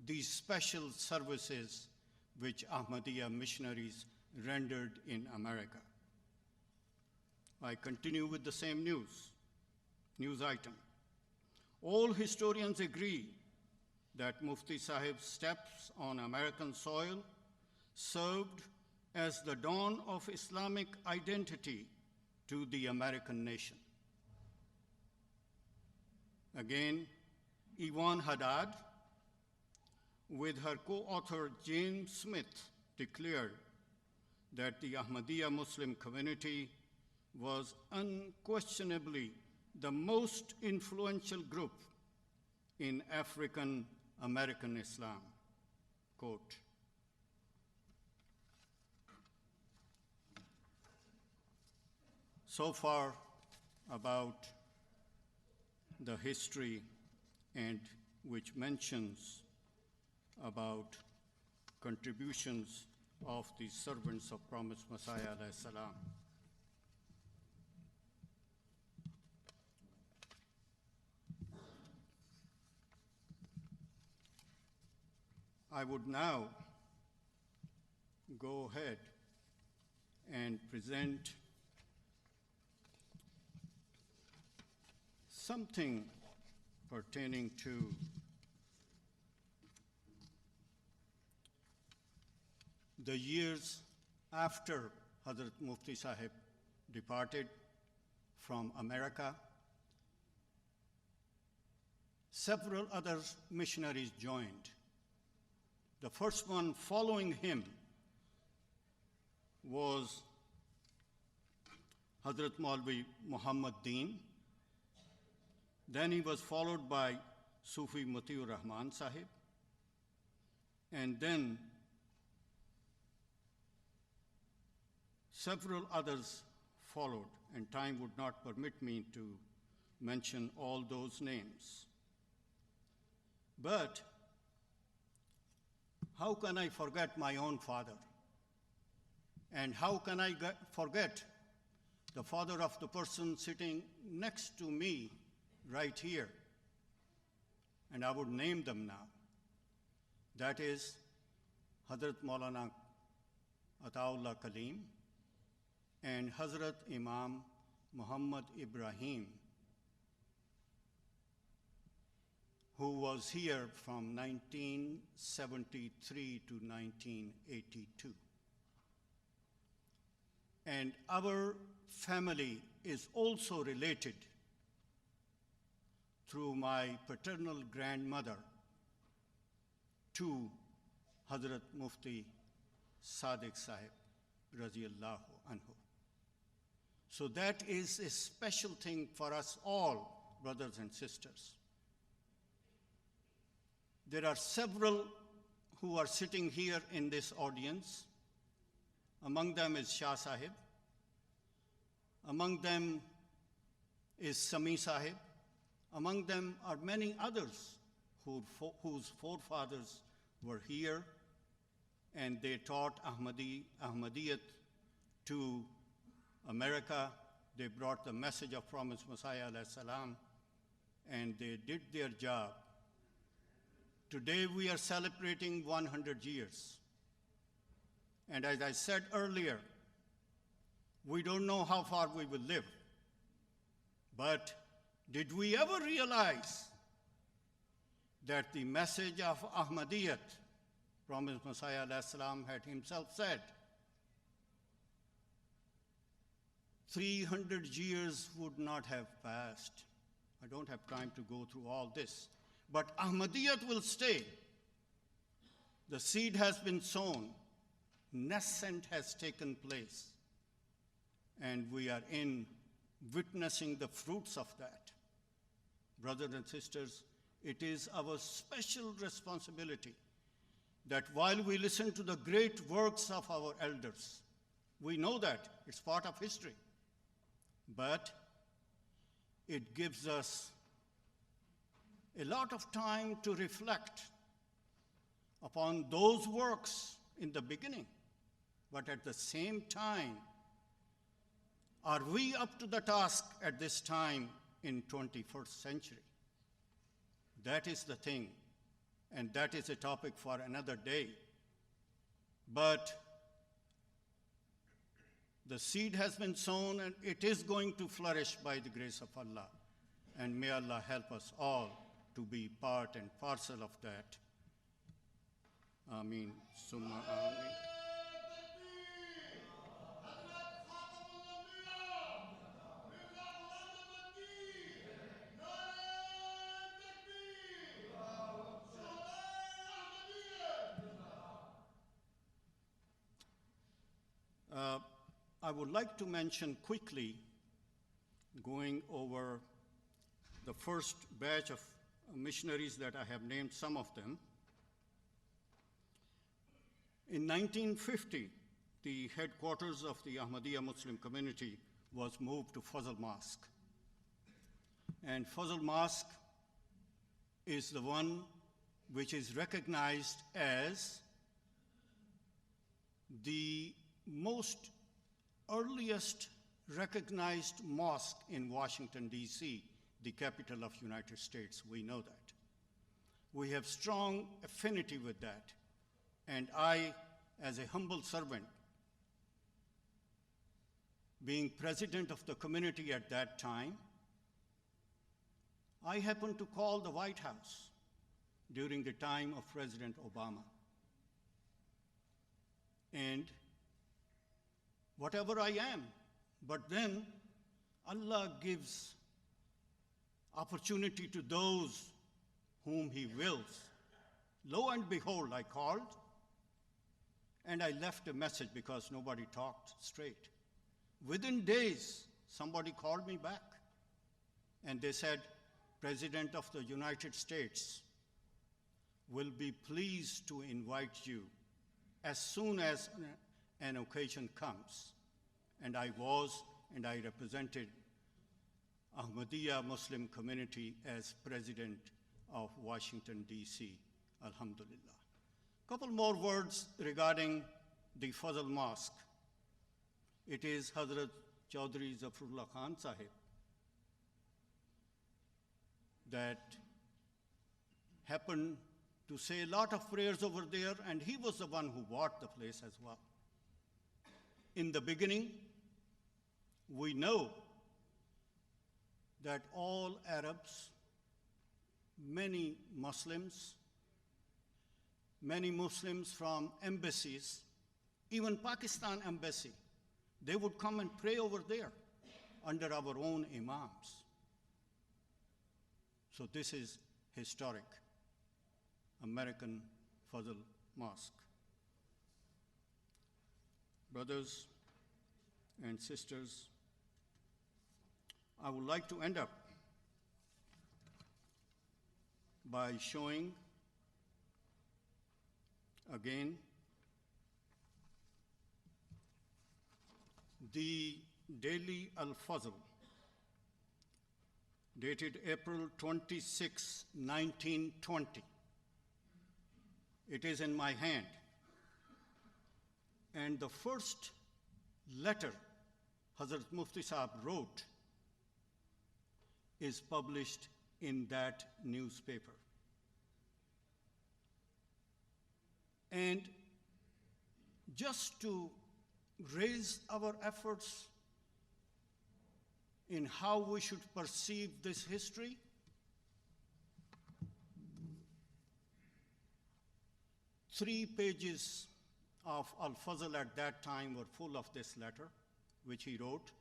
these special services which Ahmadiyya missionaries rendered in America. I continue with the same news item. All historians agree that Mufti Sahib's steps on American soil served as the dawn of Islamic identity to the American nation. Again, Yvonne Haddad, with her co-author James Smith, declared that the Ahmadiyya Muslim community was unquestionably the most influential group in African American Islam. Quote, so far about the history, and which mentions about contributions of the servants of promised Messiah alayhi salam. I would now go ahead and present something pertaining to the years after Hazrat Mufti Sahib departed from America. Several other missionaries joined. The first one following him was Hazrat Maulvi Muhammad Deen. Then he was followed by Sufi Mutiur Rahman Sahib. And then several others followed, and time would not permit me to mention all those names. But how can I forget my own father? And how can I forget the father of the person sitting next to me right here? And I would name them now. That is Hazrat Maulana Ataullah Kaleem and Hazrat Imam Muhammad Ibrahim, who was here from 1973 to 1982. And our family is also related through my paternal grandmother to Hazrat Mufti Sadiq Sahib, Raziyallahu Anhu. So that is a special thing for us all, brothers and sisters. There are several who are sitting here in this audience. Among them is Shah Sahib. Among them is Sami Sahib. Among them are many others whose forefathers were here, and they taught Ahmadiyyat to America. They brought the message of promised Messiah alayhi salam, and they did their job. Today we are celebrating 100 years. And as I said earlier, we don't know how far we will live, but Did we ever realize that the message of Ahmadiyyat, promised Messiah alayhi salam had himself said, 300 years would not have passed. I don't have time to go through all this. But Ahmadiyyat will stay. The seed has been sown. Nascent has taken place. And we are witnessing the fruits of that. Brothers and sisters, it is our special responsibility that while we listen to the great works of our elders, we know that it's part of history, but it gives us a lot of time to reflect upon those works in the beginning. But at the same time, are we up to the task at this time in 21st century? That is the thing, and that is a topic for another day. But the seed has been sown, and it is going to flourish by the grace of Allah. And may Allah help us all to be part and parcel of that. Ameen. Summa ameen. I would like to mention quickly, going over the first batch of missionaries that I have named some of them. In 1950, the headquarters of the Ahmadiyya Muslim community was moved to Fazl Mosque. And Fazl Mosque is the one which is recognized as the most earliest recognized mosque in Washington, D.C., the capital of United States. We know that. We have strong affinity with that. And I, as a humble servant, being president of the community at that time, I happened to call the White House during the time of President Obama. And whatever I am, but then Allah gives opportunity to those whom He wills. Lo and behold, I called, and I left a message because nobody talked straight. Within days, somebody called me back, and they said, President of the United States will be pleased to invite you as soon as an occasion comes. And I was, and I represented Ahmadiyya Muslim community as president of Washington, D.C., alhamdulillah. Couple more words regarding the Fazl Mosque. It is Hazrat Chaudhry Zafrullah Khan Sahib that happened to say a lot of prayers over there, and he was the one who bought the place as well. In the beginning, we know that all Arabs, many Muslims from embassies, even Pakistan embassy, they would come and pray over there under our own imams. So this is historic American Fazl Mosque. Brothers and sisters, I would like to end up by showing again the Daily Al-Fazl, dated April 26, 1920. It is in my hand. And the first letter Hazrat Mufti Sahib wrote is published in that newspaper. And just to raise our efforts in how we should perceive this history? Three pages of Al-Fazl at that time were full of this letter, which he wrote.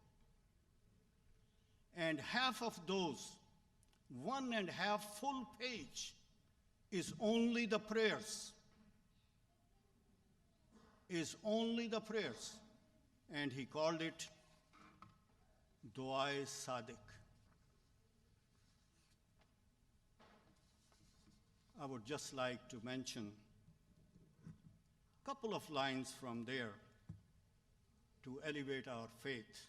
And half of those, 1.5 full page, is only the prayers. Is only the prayers. And he called it Du'a Sadiq. I would just like to mention a couple of lines from there to elevate our faith,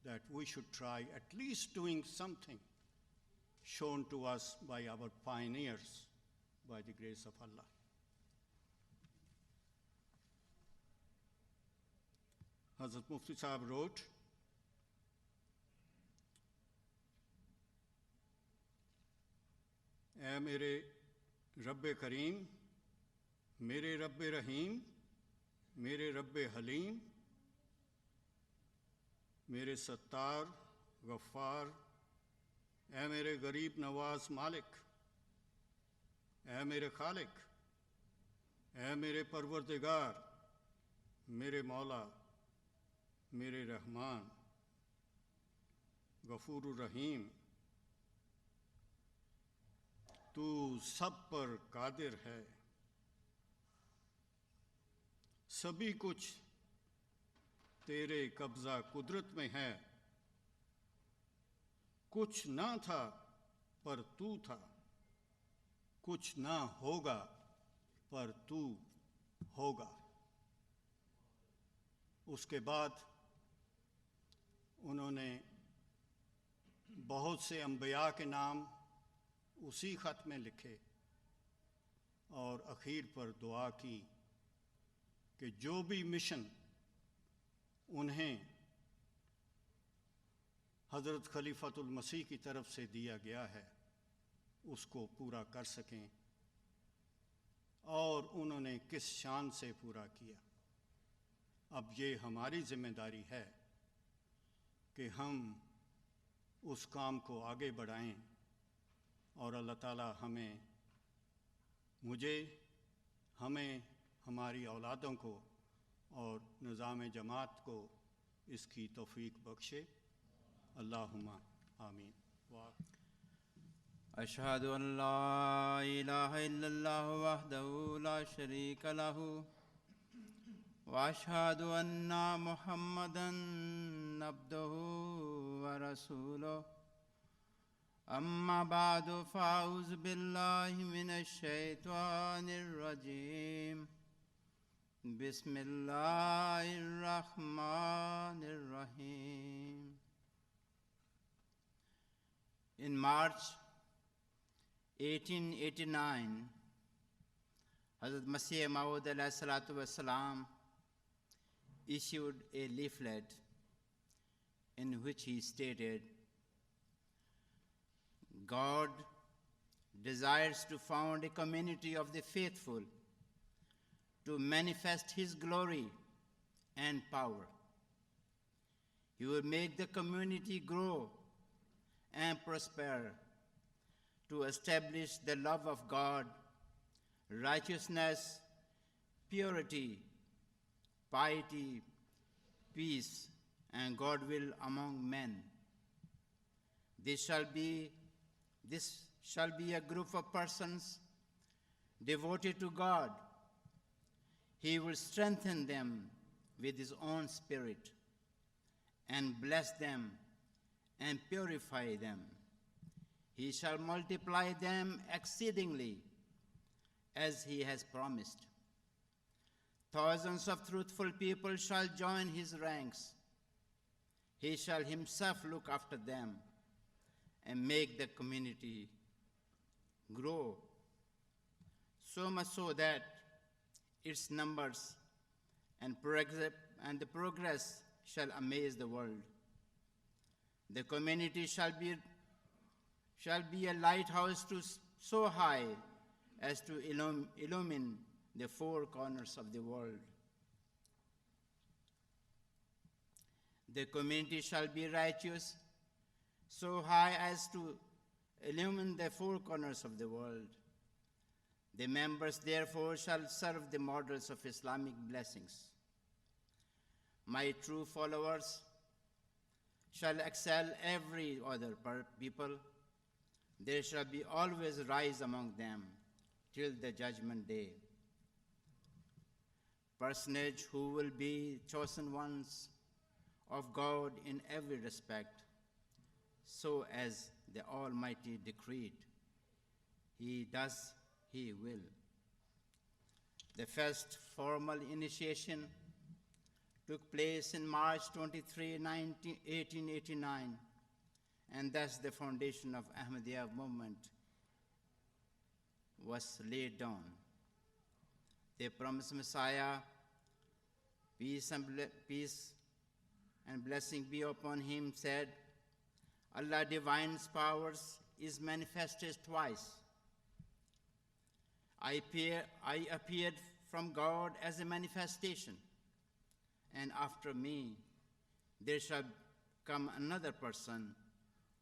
that we should try at least doing something shown to us by our pioneers, by the grace of Allah. Hazrat Mufti Sahib wrote, "Ae mere Rabbe Kareem, mere Rabbe Rahim, mere Rabbe Halim, mere Sattar, Ghaffar, اے میرے غریب نواز مالک، اے میرے خالق، اے میرے پروردگار، میرے مولا، میرے رحمان، غفور الرحیم، تو سب پر قادر ہے، سبھی کچھ تیرے قبضہ قدرت میں ہے، کچھ نہ تھا پر تو تھا، کچھ نہ ہوگا پر تو ہوگا۔ اس کے بعد انہوں نے بہت سے انبیاء کے نام اسی خط میں لکھے اور اخیر پر دعا کی کہ جو بھی مشن انہیں حضرت خلیفۃ المسیح کی طرف سے دیا گیا ہے اس کو پورا کر سکیں، اور انہوں نے کس شان سے پورا کیا۔ اب یہ ہماری ذمہ داری ہے کہ ہم اس کام کو آگے بڑھائیں، اور اللہ تعالی ہمیں ہماری اولادوں کو اور نظام جماعت کو اس کی توفیق بخشے۔ اللہم آمین۔ أشهد أن لا إله إلا الله وحده لا شريك له وأشهد أن محمدًا عبده ورسوله أما بعد فأعوذ بالله من الشيطان الرجيم بسم الله الرحمن الرحيم. In March 1889, Hazrat Masih Maud alayhi salatu wasalam issued a leaflet in which he stated, God desires to found a community of the faithful to manifest His glory and power. He will make the community grow and prosper to establish the love of God, righteousness, purity, piety, peace, and goodwill among men. This shall be a group of persons devoted to God. He will strengthen them with His own Spirit and bless them and purify them. He shall multiply them exceedingly as He has promised. Thousands of truthful people shall join His ranks. He shall Himself look after them and make the community grow, so much so that its numbers and the progress shall amaze the world. The community shall be a lighthouse so high as to illumine the four corners of the world. The community shall be righteous so high as to illumine the four corners of the world. The members therefore shall serve the models of Islamic blessings. My true followers shall excel every other people. There shall be always rise among them till the judgment day. Personage who will be chosen ones of God in every respect, so as the Almighty decreed. He does, He will. The first formal initiation took place in March 23, 1889, and thus the foundation of Ahmadiyya movement was laid down. The promised Messiah, peace and blessing be upon him, said, Allah divine's powers is manifested twice. I appeared from God as a manifestation, and after me there shall come another person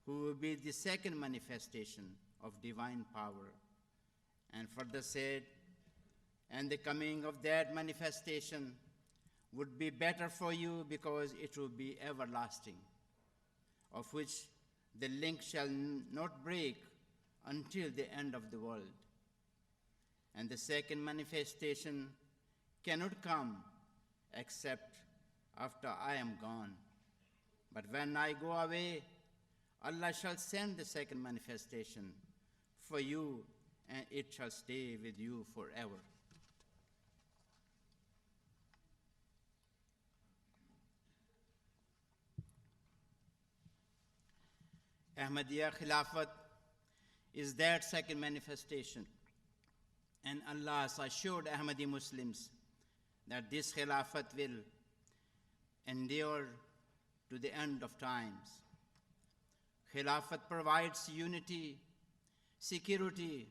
who will be the second manifestation of divine power. And further said, and the coming of that manifestation would be better for you because it will be everlasting, of which the link shall not break until the end of the world. And the second manifestation cannot come except after I am gone. But when I go away, Allah shall send the second manifestation for you, and it shall stay with you forever. Ahmadiyya Khilafat is that second manifestation, and Allah has assured Ahmadi Muslims that this Khilafat will endure to the end of times. Khilafat provides unity, security,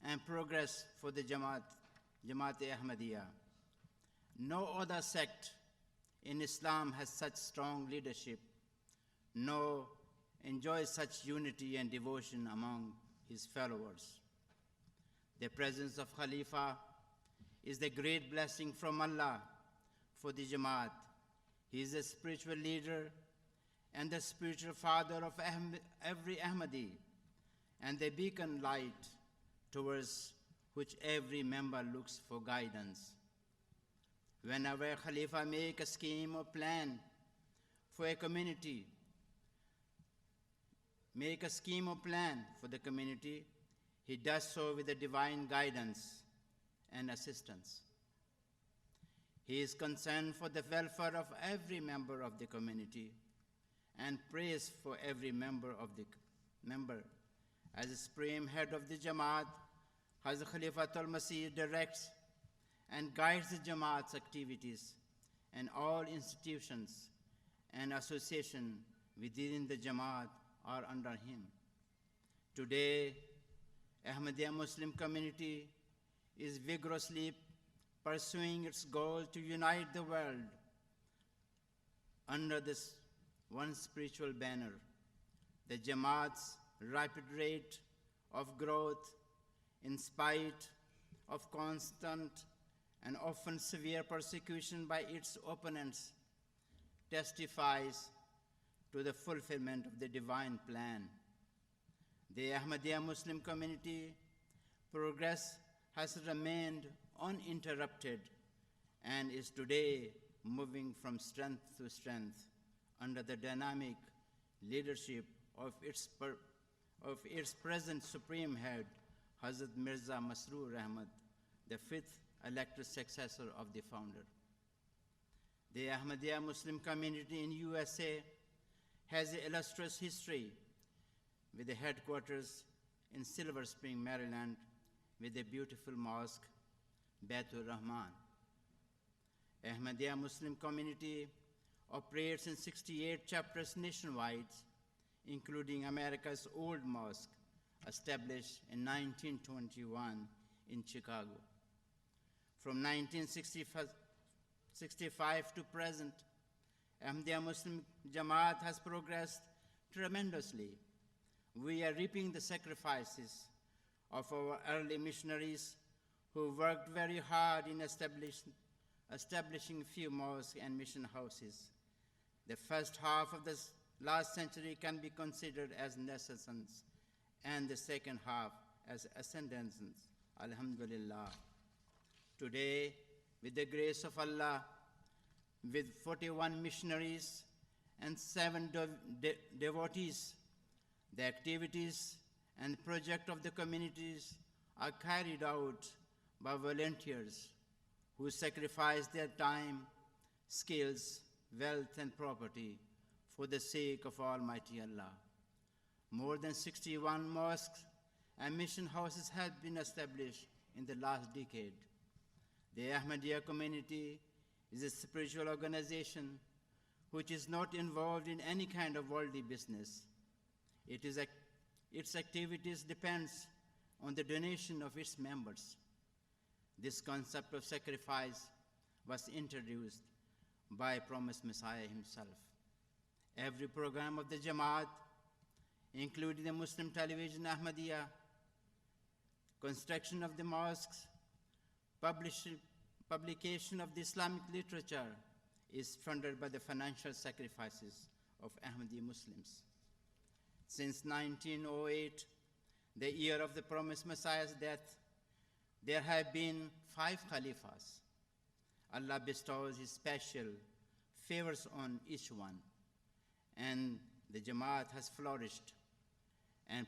and progress for the Jamaat-e-Ahmadiyya. No other sect in Islam has such strong leadership, nor enjoys such unity and devotion among his followers. The presence of Khalifa is the great blessing from Allah for the Jamaat. He is a spiritual leader and the spiritual father of every Ahmadi, and the beacon light towards which every member looks for guidance. Whenever Khalifa makes a scheme or plan for a community, the community, he does so with the divine guidance and assistance. He is concerned for the welfare of every member of the community and prays for every member. As the supreme head of the Jamaat, Hazrat Khalifatul Masih directs and guides the Jamaat's activities, and all institutions and associations within the Jamaat are under him. Today, Ahmadiyya Muslim community is vigorously pursuing its goal to unite the world under this one spiritual banner. The Jamaat's rapid rate of growth, in spite of constant and often severe persecution by its opponents, testifies to the fulfillment of the divine plan. The Ahmadiyya Muslim community progress has remained uninterrupted and is today moving from strength to strength under the dynamic leadership of its present supreme head, Hazrat Mirza Masroor Ahmad, the fifth elected successor of the founder. The Ahmadiyya Muslim community in USA has an illustrious history, with the headquarters in Silver Spring, Maryland, with a beautiful mosque, Baitur Rahman. Ahmadiyya Muslim community operates in 68 chapters nationwide, including America's old mosque, established in 1921 in Chicago. From 1965 to present, Ahmadiyya Muslim Jamaat has progressed tremendously. We are reaping the sacrifices of our early missionaries who worked very hard in establishing few mosques and mission houses. The first half of the last century can be considered as naissance and the second half as ascendance. Alhamdulillah. Today, with the grace of Allah, with 41 missionaries and 7 devotees, the activities and project of the communities are carried out by volunteers who sacrifice their time, skills, wealth, and property for the sake of Almighty Allah. More than 61 mosques and mission houses have been established in the last decade. The Ahmadiyya community is a spiritual organization which is not involved in any kind of worldly business. Its activities depends on the donation of its members. This concept of sacrifice was introduced by Promised Messiah himself. Every program of the Jamaat, including the Muslim television Ahmadiyya, construction of the mosques, publication of the Islamic literature, is funded by the financial sacrifices of Ahmadi Muslims. Since 1908, the year of the Promised Messiah's death, there have been 5 Khalifas. Allah bestows His special favors on each one, and the Jamaat has flourished and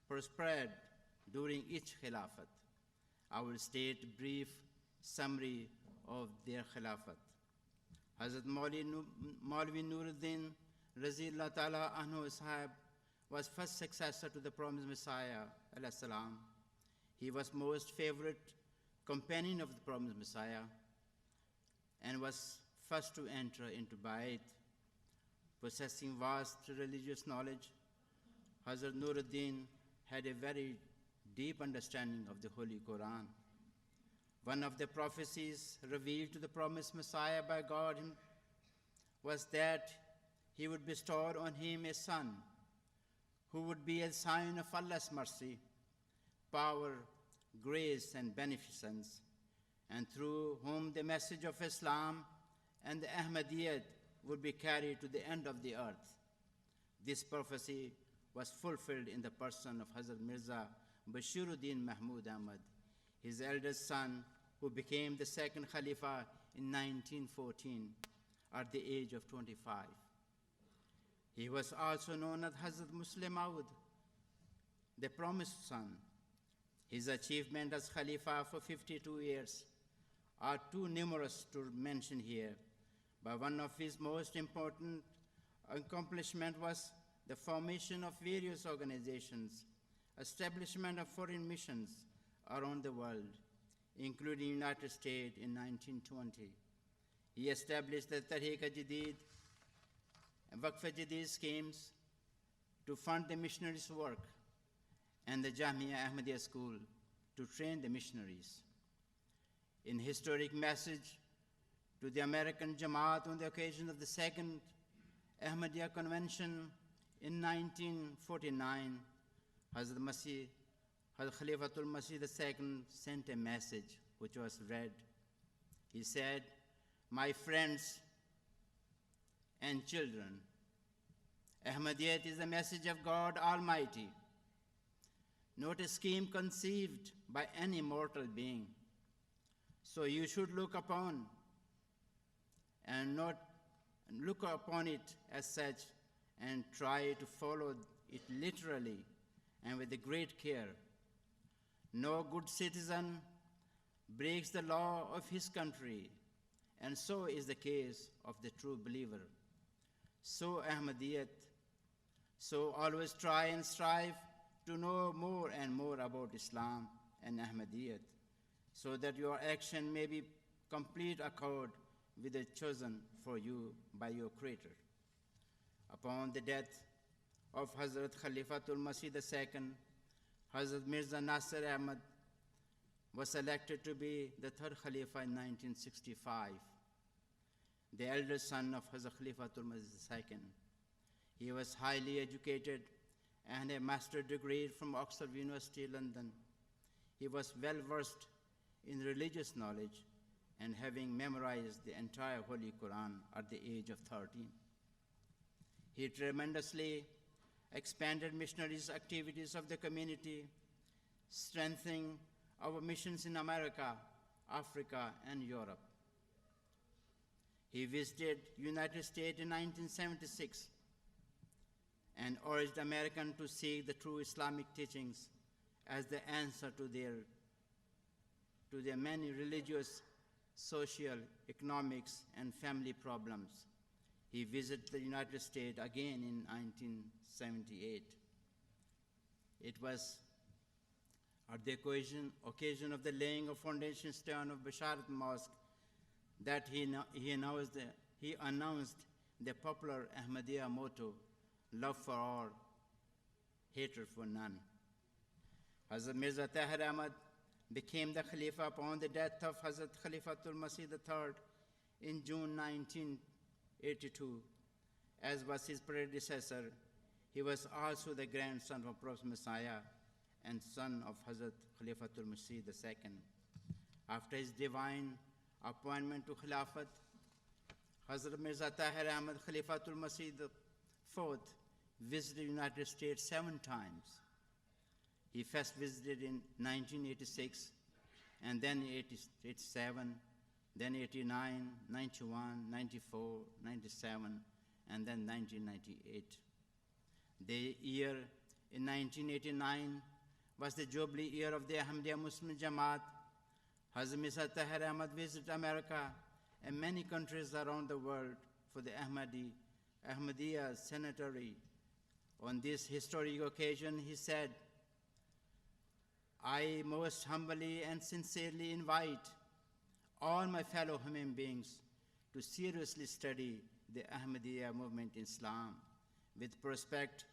prospered during each Khilafat. I will state a brief summary of their Khilafat. Hazrat Maulvi Nuruddin Razillah Ta'ala Anhu Sahib was first successor to the Promised Messiah alayhi salam. He was most favorite companion of the Promised Messiah and was first to enter into Bait. Possessing vast religious knowledge, Hazrat Nuruddin had a very deep understanding of the Holy Quran. One of the prophecies revealed to the Promised Messiah by God was that He would bestow on him a son who would be a sign of Allah's mercy, power, grace, and beneficence, and through whom the message of Islam and the Ahmadiyyat would be carried to the end of the earth. This prophecy was fulfilled in the person of Hazrat Mirza Bashiruddin Mahmud Ahmad, his eldest son, who became the second Khalifa in 1914 at the age of 25. He was also known as Hazrat Muslim Maud, the promised son. His achievements as Khalifa for 52 years are too numerous to mention here, but one of his most important accomplishments was the formation of various organizations, establishment of foreign missions around the world, including United States in 1920. He established the Tariqa-Jadid and Waqf-Jadid schemes to fund the missionaries' work, and the Jamia Ahmadiyya School to train the missionaries. In historic message to the American Jamaat on the occasion of the Second Ahmadiyya Convention in 1949, Hazrat Khalifatul Masih II sent a message which was read. He said, "My friends and children, Ahmadiyyat is the message of God Almighty, not a scheme conceived by any mortal being. So you should look upon it as such and try to follow it literally and with great care. No good citizen breaks the law of his country, and so is the case of the true believer. So Ahmadiyyat, so always try and strive to know more and more about Islam and Ahmadiyyat, so that your action may be complete accord with the chosen for you by your Creator." Upon the death of Hazrat Khalifatul Masih II, Hazrat Mirza Nasir Ahmad was elected to be the third Khalifa in 1965, the eldest son of Hazrat Khalifatul Masih II. He was highly educated and a master's degree from Oxford University, London. He was well versed in religious knowledge and having memorized the entire Holy Quran at the age of 13. He tremendously expanded missionaries' activities of the community, strengthening our missions in America, Africa, and Europe. He visited United States in 1976 and urged Americans to seek the true Islamic teachings as the answer to their many religious, social, economics, and family problems. He visited the United States again in 1978. It was at the occasion of the laying of foundation stone of Basharat Mosque that he announced the popular Ahmadiyya motto, love for all, hatred for none. Hazrat Mirza Tahir Ahmad became the Khalifa upon the death of Hazrat Khalifatul Masih III in June 1982. As was his predecessor, he was also the grandson of Prophet Messiah and son of Hazrat Khalifatul Masih II. After his divine appointment to Khilafat, Hazrat Mirza Tahir Ahmad Khalifatul Masih IV visited the United States 7 times. He first visited in 1986, and then 87, then 89, 91, 94, 97, and then 1998. The year in 1989 was the Jubilee year of the Ahmadiyya Muslim Jamaat. Hazrat Mirza Tahir Ahmad visited America and many countries around the world for the Ahmadiyya Centenary. On this historic occasion, he said, I most humbly and sincerely invite all my fellow human beings to seriously study the Ahmadiyya movement in Islam with prospect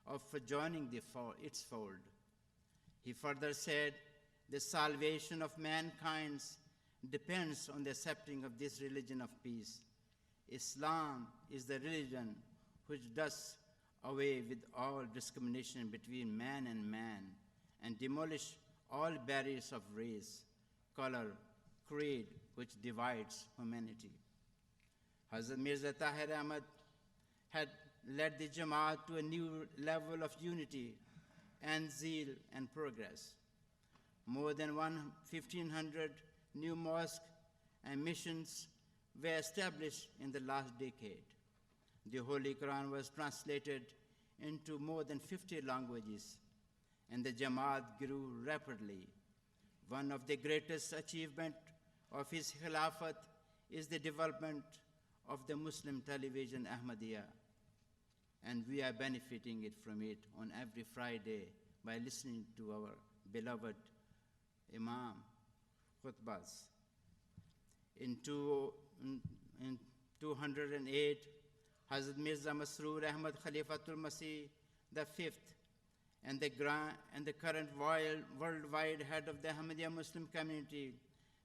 of joining its fold. He further said, the salvation of mankind depends on the accepting of this religion of peace. Islam is the religion which does away with all discrimination between man and demolish all barriers of race, color, creed, which divides humanity. Hazrat Mirza Tahir Ahmad had led the Jamaat to a new level of unity and zeal and progress. More than 1,500 new mosques and missions were established in the last decade. The Holy Quran was translated into more than 50 languages, and the Jamaat grew rapidly. One of the greatest achievements of his Khilafat is the development of the Muslim television Ahmadiyya, and we are benefiting from it on every Friday by listening to our beloved Imam khutbahs. In 208, Hazrat Mirza Masroor Ahmad Khalifatul Masih V and the current worldwide head of the Ahmadiyya Muslim community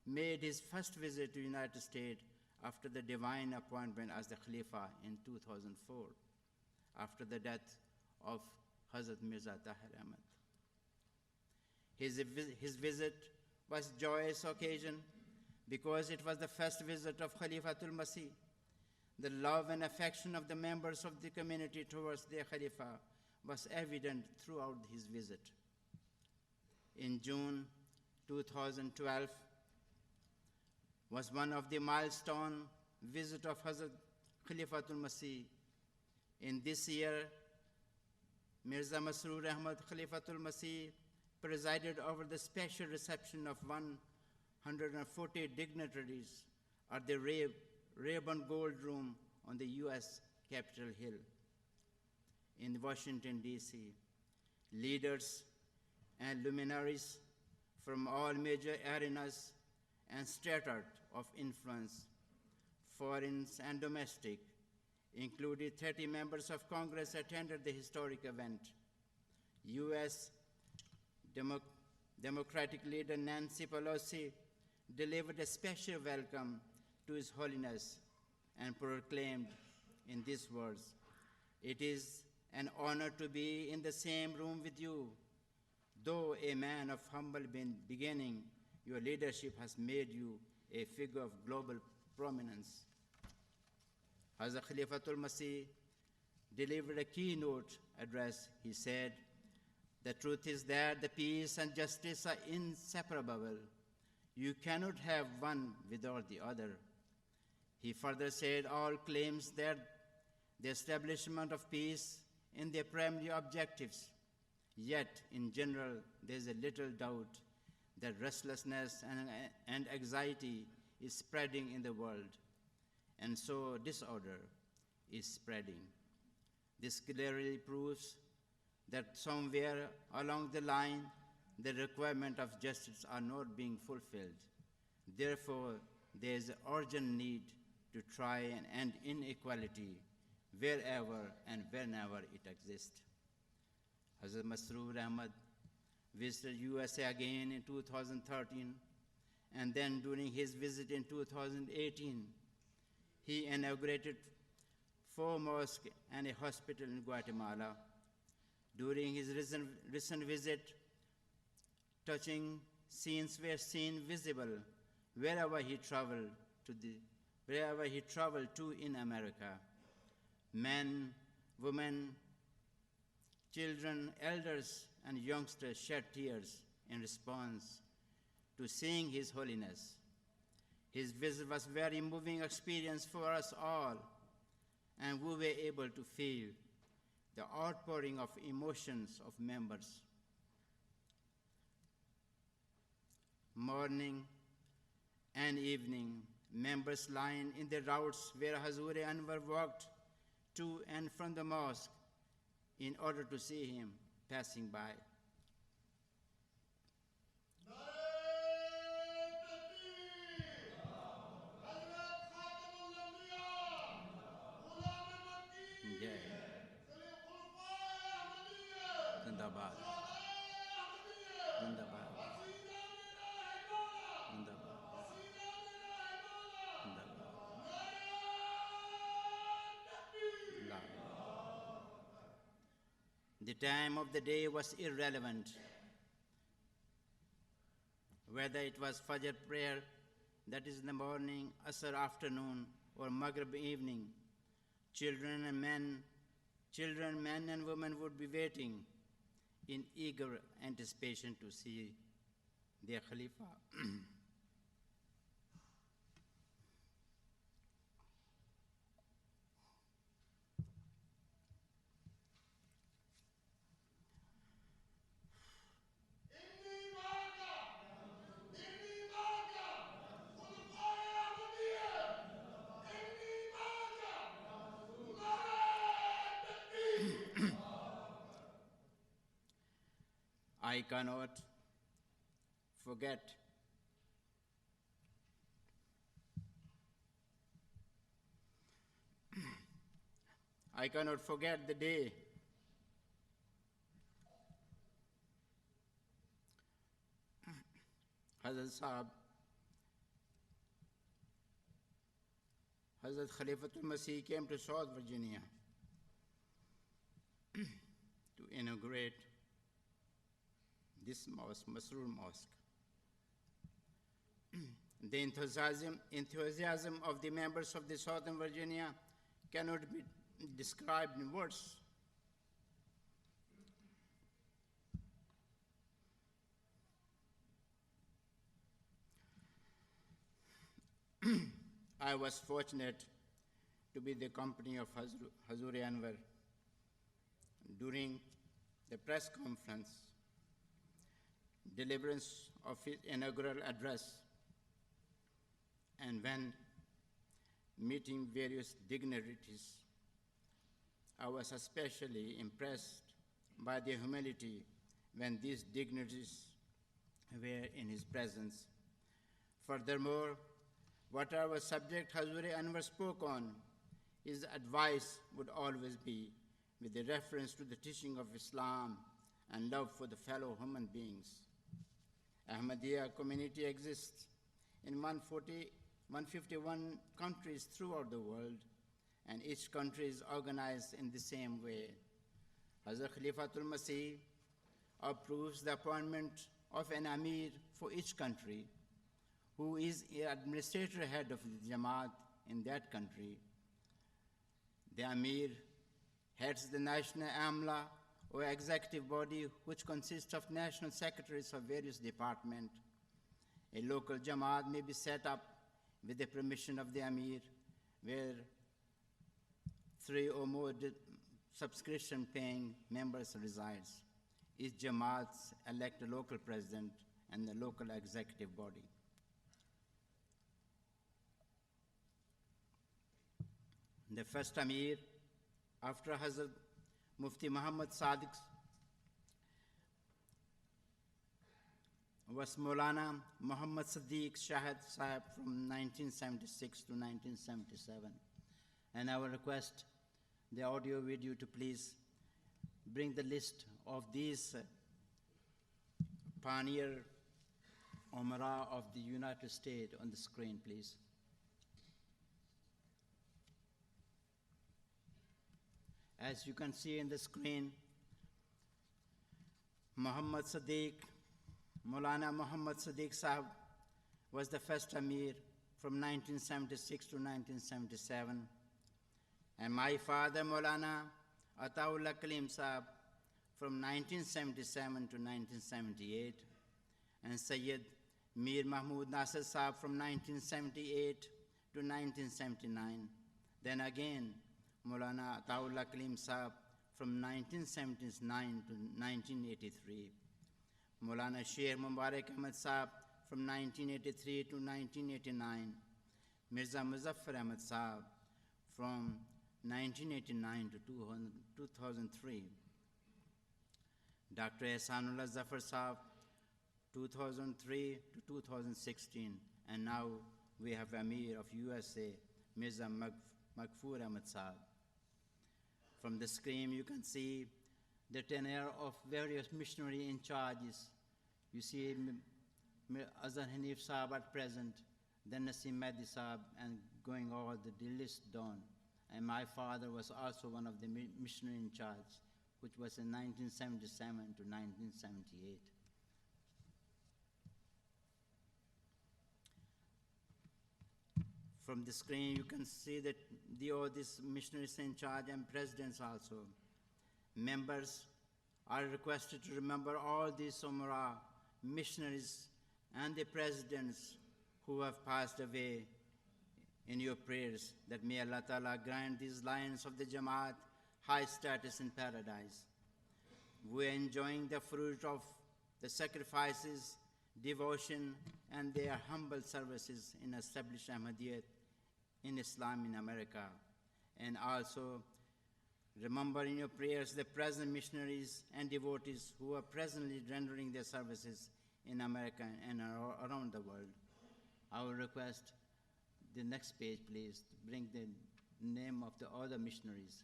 made his first visit to the United States after the divine appointment as the Khalifa in 2004, after the death of Hazrat Mirza Tahir Ahmad. His visit was a joyous occasion because it was the first visit of Khalifatul Masih. The love and affection of the members of the community towards their Khalifa was evident throughout his visit. In June 2012 was one of the milestone visit of Hazrat Khalifatul Masih. In this year, Mirza Masroor Ahmad Khalifatul Masih presided over the special reception of 140 dignitaries at the Rayburn Gold Room on the U.S. Capitol Hill in Washington, D.C. Leaders and luminaries from all major arenas and strata of influence, foreign and domestic, including 30 members of Congress attended the historic event. U.S. Democratic leader Nancy Pelosi delivered a special welcome to His Holiness and proclaimed in these words, It is an honor to be in the same room with you. Though a man of humble beginning, your leadership has made you a figure of global prominence. Hazrat Khalifatul Masih delivered a keynote address. He said, "The truth is that the peace and justice are inseparable. You cannot have one without the other." He further said, "All claims that the establishment of peace in their primary objectives, yet in general there is a little doubt that restlessness and anxiety is spreading in the world, and so disorder is spreading. This clearly proves that somewhere along the line the requirements of justice are not being fulfilled. Therefore, there is an urgent need to try and end inequality wherever and whenever it exists." Hazrat Masroor Ahmad visited USA again in 2013, and then during his visit in 2018, he inaugurated 4 mosques and a hospital in Guatemala. During his recent visit, touching scenes were seen visible wherever he traveled to in America. Men, women, children, elders, and youngsters shed tears in response to seeing His Holiness. His visit was a very moving experience for us all, and we were able to feel the outpouring of emotions of members. Morning and evening, members lined in the routes where Hazur Anwar walked to and from the mosque in order to see him passing by. Zindabad. Zindabad. The time of the day was irrelevant. Whether it was Fajr prayer, that is in the morning, Asr afternoon, or Maghrib evening, children, men and women would be waiting in eager anticipation to see their Khalifa. I cannot forget the day Hazrat Khalifatul Masih came to South Virginia to inaugurate this mosque, Masroor Mosque. The enthusiasm of the members of the Southern Virginia cannot be described in words. I was fortunate to be the company of Hazur Anwar during the press conference, deliverance of his inaugural address, and when meeting various dignitaries. I was especially impressed by their humility when these dignitaries were in his presence. Furthermore, whatever subject Hazur Anwar spoke on, his advice would always be with a reference to the teaching of Islam and love for the fellow human beings. Ahmadiyya community exists in 151 countries throughout the world, and each country is organized in the same way. Hazrat Khalifatul Masih approves the appointment of an Amir for each country, who is the administrator head of the Jamaat in that country. The Amir heads the National Amla, or executive body, which consists of national secretaries of various departments. A local Jamaat may be set up with the permission of the Amir, where 3 or more subscription-paying members resides. Each Jamaat elect a local president and the local executive body. The first Amir, after Hazrat Mufti Muhammad Sadiq, was Maulana Muhammad Siddiq Shahid Sahib from 1976 to 1977. And I will request the audio video to please bring the list of these pioneer Umara of the United States on the screen, please. As you can see in the screen, Muhammad Siddiq, Maulana Muhammad Siddiq Sahib was the first Amir from 1976 to 1977. And my father, Maulana Ataullah Kalim Sahib, from 1977 to 1978. And Sayyid Mir Mahmud Nasir Sahib from 1978 to 1979. Then again, Maulana Ataullah Kalim Sahib from 1979 to 1983. Maulana Sheikh Mubarak Ahmad Sahib from 1983 to 1989. Mirza Muzaffar Ahmad Sahib from 1989 to 2003. Dr. Ehsanullah Zafar Sahib, 2003 to 2016. And now we have Amir of USA, Mirza Maghfoor Ahmad Sahib. From the screen, you can see the tenure of various missionary in charges. You see Azhar Hanif Sahib at present, then Nasim Mehdi Sahib, and going all the list down. And my father was also one of the missionary in charge, which was in 1977 to 1978. From the screen, you can see that all these missionaries in charge and presidents also. Members are requested to remember all these Umara, missionaries, and the presidents who have passed away in your prayers, that may Allah Ta'ala grant these lions of the Jamaat high status in paradise. We are enjoying the fruit of the sacrifices, devotion, and their humble services in established Ahmadiyyat in Islam in America. And also remember in your prayers the present missionaries and devotees who are presently rendering their services in America and around the world. I will request the next page, please, to bring the name of the other missionaries.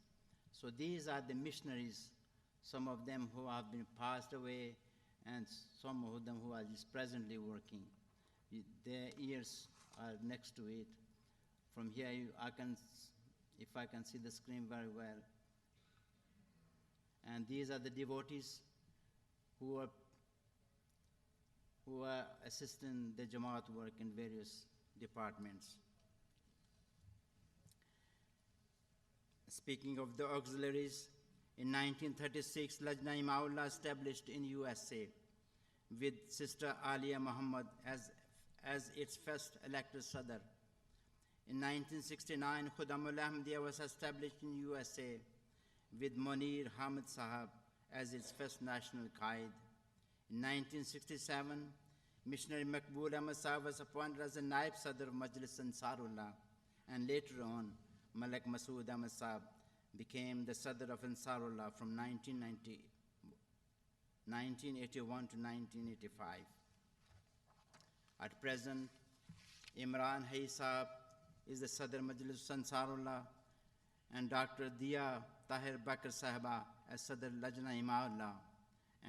So these are the missionaries, some of them who have been passed away and some of them who are just presently working. Their years are next to it. From here, if I can see the screen very well. And these are the devotees who are assisting the Jamaat work in various departments. Speaking of the auxiliaries, in 1936, Lajna Imamullah established in USA with Sister Alia Muhammad as its first elected Sadr. In 1969, Khudamullah Ahmadiyya was established in USA with Munir Hamid Sahab as its first national Qaid. In 1967, Missionary Makbul Ahmad Sahab was appointed as the Naib Sadr of Majlis Ansarullah, and later on, Malik Masood Ahmad Sahab became the Sadr of Ansarullah from 1981 to 1985. At present, Imran Hai Sahab is the Sadr Majlis Ansarullah, and Dr. Dia Tahir Bakr Sahiba as Sadr Lajna Imamullah,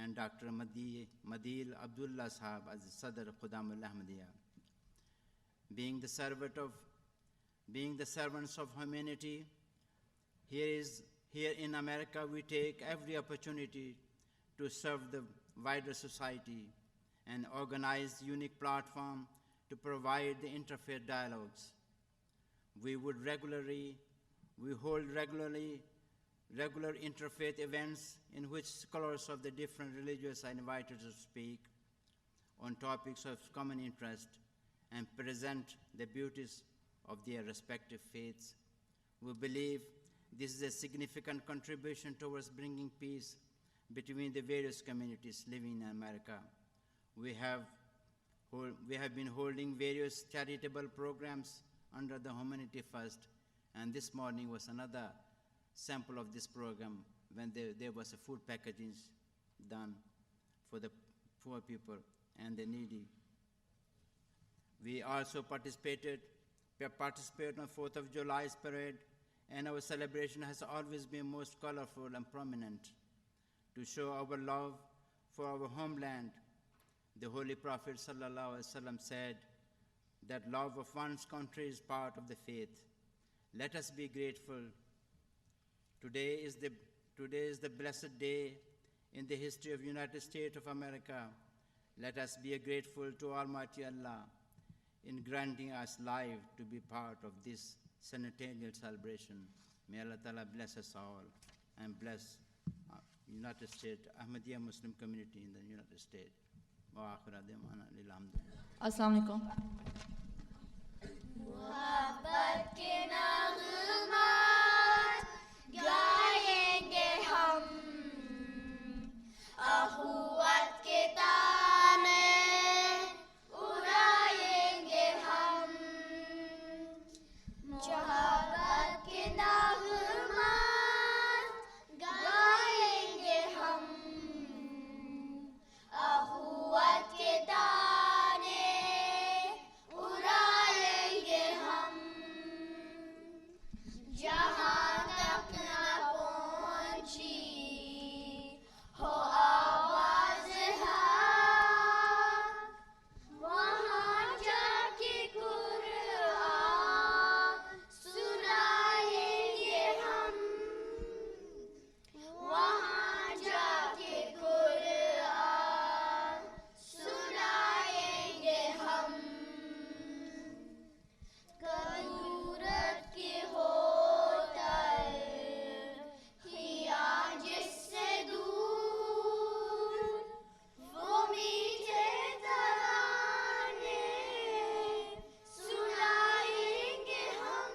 and Dr. Madil Abdullah Sahab as the Sadr Khudamullah Ahmadiyya. Being the servants of humanity, Here in America, we take every opportunity to serve the wider society and organize unique platform to provide the interfaith dialogues. We hold regular interfaith events in which scholars of the different religions are invited to speak on topics of common interest and present the beauties of their respective faiths. We believe this is a significant contribution towards bringing peace between the various communities living in America. We have been holding various charitable programs under the Humanity First, and this morning was another sample of this program when there was a food packaging done for the poor people and the needy. We also participated on 4th of July's parade, and our celebration has always been most colorful and prominent to show our love for our homeland. The Holy Prophet ﷺ said that love of one's country is part of the faith. Let us be grateful. Today is the blessed day in the history of United States of America. Let us be grateful to Almighty Allah in granting us life to be part of this centennial celebration. May Allah Ta'ala bless us all and bless United States, Ahmadiyya Muslim community in the United States. Wa akhira da'wana alhamdulillah. Assalamu alaikum. मोहब्बत के नग़मात गाएंगे हम, अख़ुवत के ताने उड़ाएंगे हम, मोहब्बत के नग़मात गाएंगे हम, अख़ुवत के ताने उड़ाएंगे हम, जहाँ तक न पहुँची हो आवाज़ हक़, वहाँ जाके कुरान सुनाएंगे हम, वहाँ जाके कुरान सुनाएंगे हम। करूरत के होतल हिया जिससे दूर, वो मीठे तराने सुनाएंगे हम,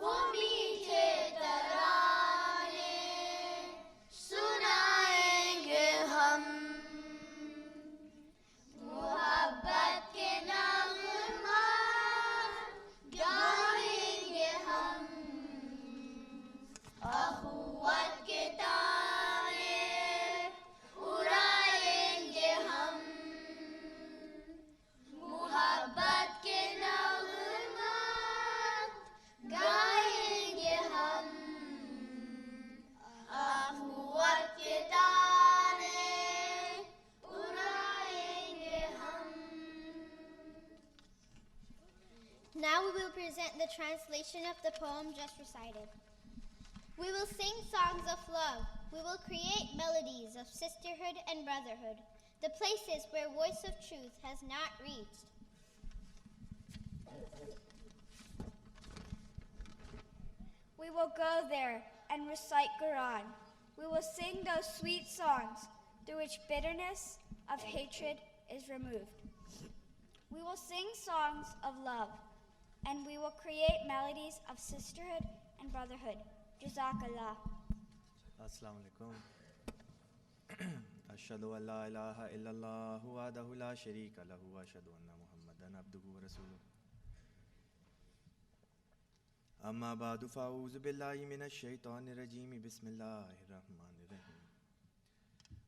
वो मीठे तराने सुनाएंगे हम। मोहब्बत के नग़मात गाएंगे हम, अख़ुवत के ताने उड़ाएंगे हम, मोहब्बत के नग़मात गाएंगे हम, अख़ुवत के ताने उड़ाएंगे हम। Now we will present the translation of the poem just recited. We will sing songs of love. We will create melodies of sisterhood and brotherhood, the places where voice of truth has not reached. We will go there and recite Quran. We will sing those sweet songs through which bitterness of hatred is removed. We will sing songs of love, and we will create melodies of sisterhood and brotherhood. Jazakallah. Assalamu alaikum. Ashhadu an la ilaha illallah wahdahu la sharika lahu wa ashhadu anna Muhammadan abduhu wa rasuluh. Amma ba'du fa'udhu billahi minash shaitanir rajim. Bismillahir rahmanir rahim.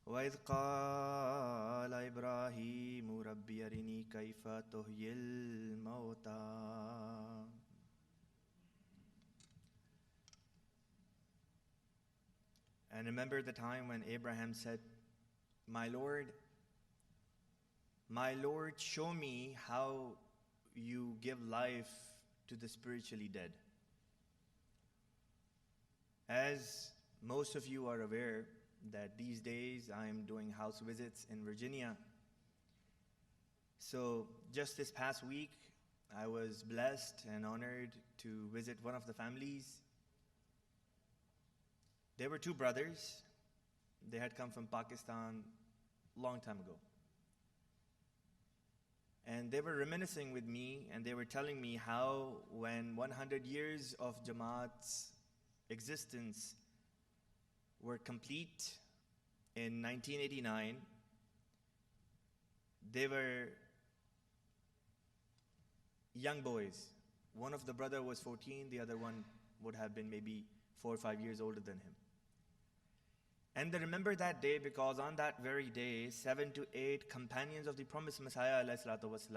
Wa idh qala Ibrahimu rabbi arini kayfa tuhyil mauta. And remember the time when Abraham said, My Lord, show me how you give life to the spiritually dead. As most of you are aware, that these days I'm doing house visits in Virginia. So just this past week, I was blessed and honored to visit one of the families. They were two brothers. They had come from Pakistan a long time ago. And they were reminiscing with me, and they were telling me how when 100 years of Jamaat's existence were complete in 1989, they were young boys. One of the brother was 14, the other one would have been maybe 4 or 5 years older than him. And they remember that day because on that very day, 7 to 8 companions of the promised Messiah ﷺ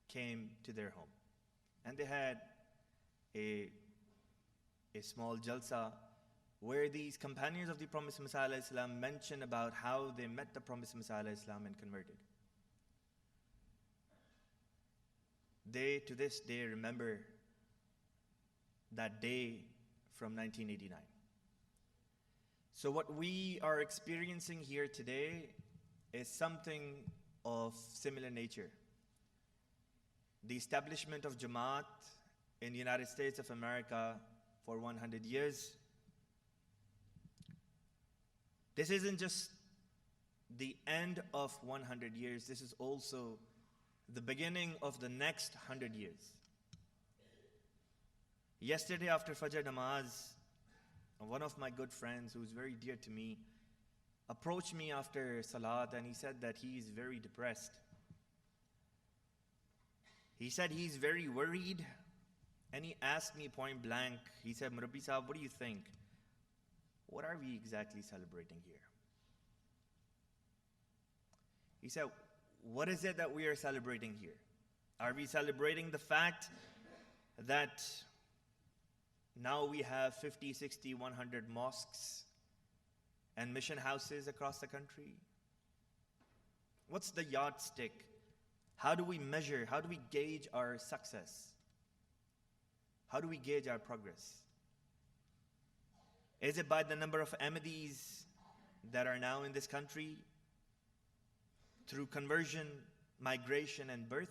came to their home. And they had a small jalsa where these companions of the promised Messiah ﷺ mention about how they met the promised Messiah ﷺ and converted. They, to this day, remember that day from 1989. So what we are experiencing here today is something of similar nature. The establishment of Jamaat in the United States of America for 100 years. This isn't just the end of 100 years, this is also the beginning of the next 100 years. Yesterday after Fajr Namaz, one of my good friends who's very dear to me approached me after Salat and he said that he is very depressed. He said he's very worried and he asked me point blank, he said, Murabbi Sahab, what do you think? What are we exactly celebrating here? He said, what is it that we are celebrating here? Are we celebrating the fact that now we have 50, 60, 100 mosques and mission houses across the country? What's the yardstick? How do we measure? How do we gauge our success? How do we gauge our progress? Is it by the number of Ahmadis that are now in this country through conversion, migration, and birth?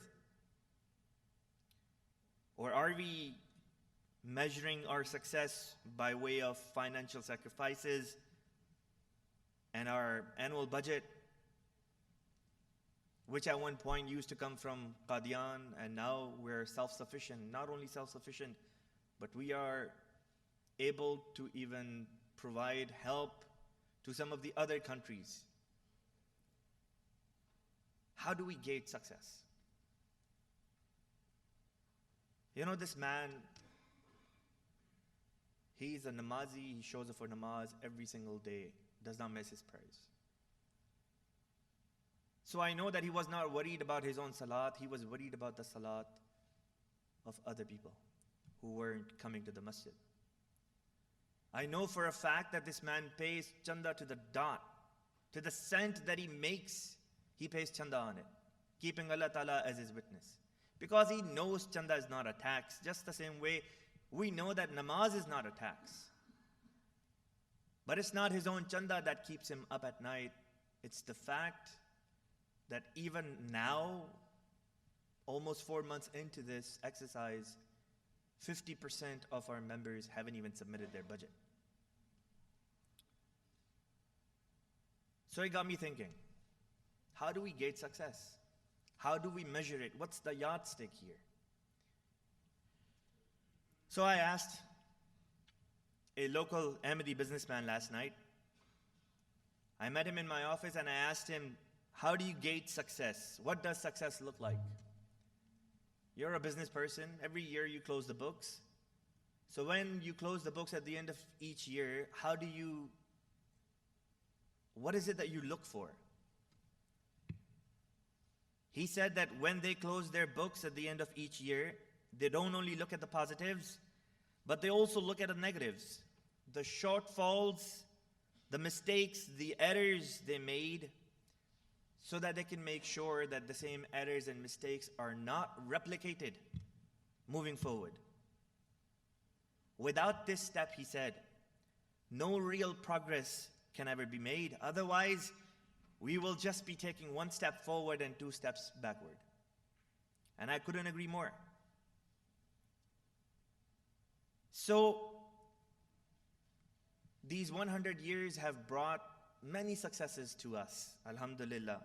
Or are we measuring our success by way of financial sacrifices and our annual budget, which at one point used to come from Qadian, and now we're self-sufficient. Not only self-sufficient, but we are able to even provide help to some of the other countries. How do we gauge success? You know, this man, he's a namazi, he shows up for namaz every single day, does not miss his prayers. So I know that he was not worried about his own salat, he was worried about the salat of other people who weren't coming to the masjid. I know for a fact that this man pays chanda to the dot, to the cent that he makes, he pays chanda on it, keeping Allah Ta'ala as his witness. Because he knows chanda is not a tax, just the same way we know that namaz is not a tax. But it's not his own chanda that keeps him up at night. It's the fact that even now, almost 4 months into this exercise, 50% of our members haven't even submitted their budget. So it got me thinking, how do we gauge success? How do we measure it? What's the yardstick here? So I asked a local Ahmadi businessman last night. I met him in my office and I asked him, how do you gauge success? What does success look like? You're a business person. Every year you close the books. So when you close the books at the end of each year, what is it that you look for? He said that when they close their books at the end of each year, they don't only look at the positives, but they also look at the negatives, the shortfalls, the mistakes, the errors they made, so that they can make sure that the same errors and mistakes are not replicated moving forward. Without this step, he said, no real progress can ever be made. Otherwise, we will just be taking one step forward and 2 steps backward. And I couldn't agree more. So, these 100 years have brought many successes to us. Alhamdulillah.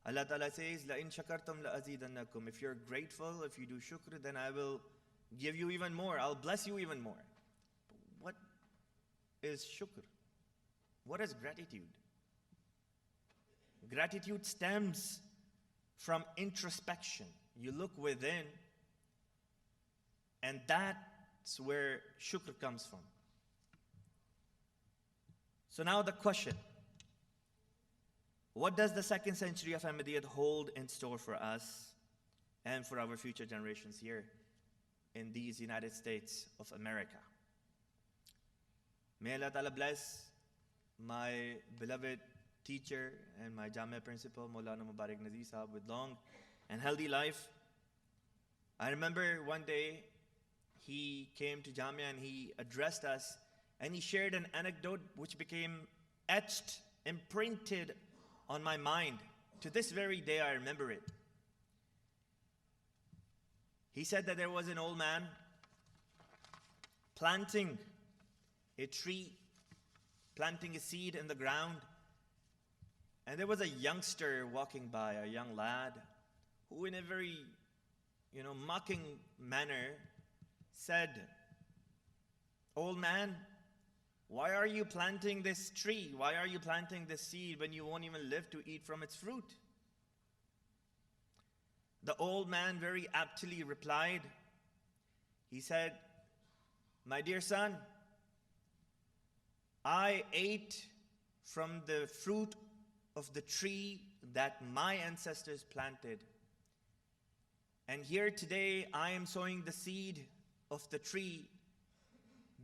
Allah Ta'ala says, لَإِن شَكَرْتُمْ لَأَزِيدَنَّكُمْ. If you're grateful, if you do shukr, then I will give you even more. I'll bless you even more. But what is shukr? What is gratitude? Gratitude stems from introspection. You look within, and that's where shukr comes from. So now the question, what does the 2nd century of Ahmadiyyat hold in store for us and for our future generations here in these United States of America? May Allah Ta'ala bless my beloved teacher and my Jamia principal, Maulana Mubarak Nazir Sahab, with long and healthy life. I remember one day he came to Jamia and he addressed us and he shared an anecdote which became etched, imprinted on my mind. To this very day, I remember it. He said that there was an old man planting a tree, planting a seed in the ground, and there was a youngster walking by, a young lad, who in a very, mocking manner said, "Old man, why are you planting this tree? Why are you planting this seed when you won't even live to eat from its fruit?" The old man very aptly replied, he said, "My dear son, I ate from the fruit of the tree that my ancestors planted. And here today I am sowing the seed of the tree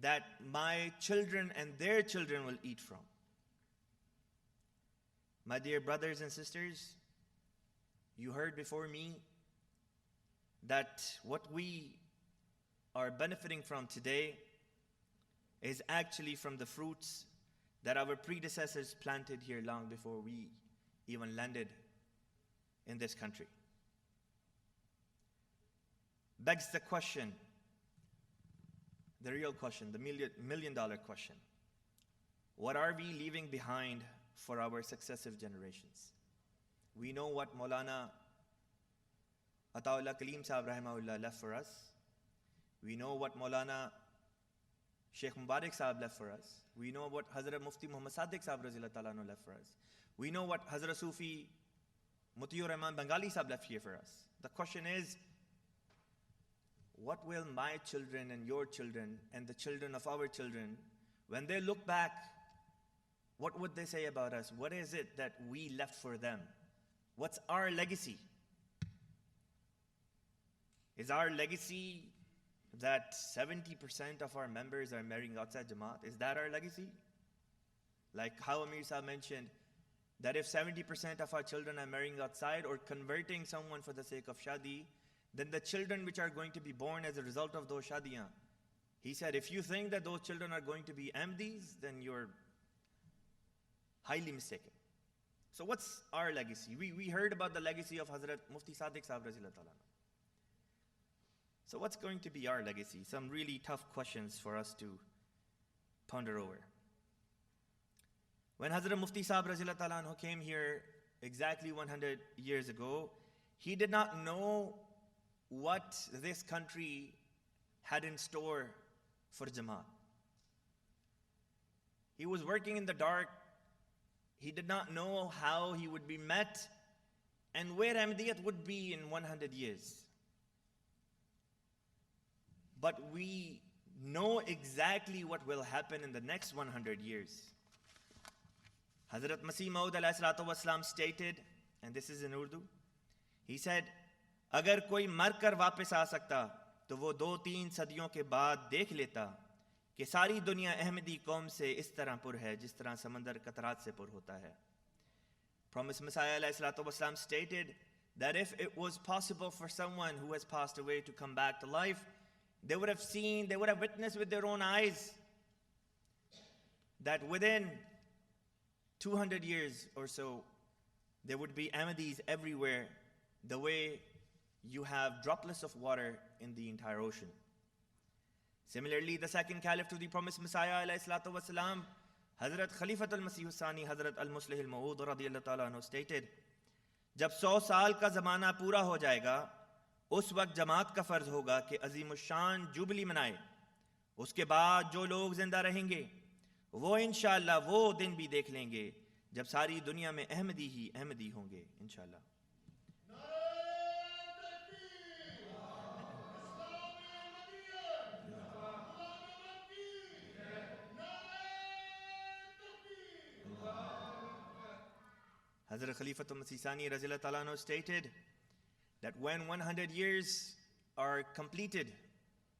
that my children and their children will eat from." My dear brothers and sisters, you heard before me that what we are benefiting from today is actually from the fruits that our predecessors planted here long before we even landed in this country. Begs the question, the real question, the million-dollar question. What are we leaving behind for our successive generations? We know what Maulana Ataullah Kaleem Sahib Rahimahullah left for us. We know what Maulana Sheikh Mubarak Sahib left for us. We know what Hazrat Mufti Muhammad Sadiq Sahib Razillah Ta'ala left for us. We know what Hazrat Sufi Mutiur Rahman Bengali Sahib left here for us. The question is, what will my children and your children and the children of our children, when they look back, what would they say about us? What is it that we left for them? What's our legacy? Is our legacy that 70% of our members are marrying outside Jamaat? Is that our legacy? Like how Amir Sahib mentioned, that if 70% of our children are marrying outside or converting someone for the sake of shadi, then the children which are going to be born as a result of those shadiyan, he said, if you think that those children are going to be MDs, then you're highly mistaken. So what's our legacy? We heard about the legacy of Hazrat Mufti Sadiq Sahib Razillah Ta'ala. So what's going to be our legacy? Some really tough questions for us to ponder over. When Hazrat Mufti Sahib Razillah Ta'ala came here exactly 100 years ago, he did not know what this country had in store for Jamaat. He was working in the dark. He did not know how he would be met and where Ahmadiyyat would be in 100 years. But we know exactly what will happen in the next 100 years. Hazrat Masih Maud alayhi salatu wasalam stated, and this is in Urdu, he said, "Agar koi markar वापस आ सकता, तो वो 2-3 सदियों के बाद देख लेता कि सारी दुनिया अहमदी कौम से इस तरह पुर है जिस तरह समंदर कतरात से पुर होता है." Promised Messiah alayhi salatu wasalam stated that if it was possible for someone who has passed away to come back to life, they would have seen, they would have witnessed with their own eyes that within 200 years or so, there would be Ahmadis everywhere, the way you have droplets of water in the entire ocean. Similarly, the second caliph to the promised Messiah, alayhi salatu wasalam, Hazrat Khalifatul Masih Sani, Hazrat al-Muslih al-Ma'ud radiyallahu ta'ala anhu stated, जब 100 साल का ज़माना पूरा हो जाएगा, उस वक्त जमात का फ़र्ज़ होगा कि अज़ीमुश्शान जुबली मनाए. उसके बाद जो लोग ज़िंदा रहेंगे, वो इंशाअल्लाह वो दिन भी देख लेंगे जब सारी दुनिया में अहमदी ही अहमदी होंगे इंशाअल्लाह. Hazrat Khalifatul Masih Sani Razillah Ta'ala Anhu stated that when 100 years are completed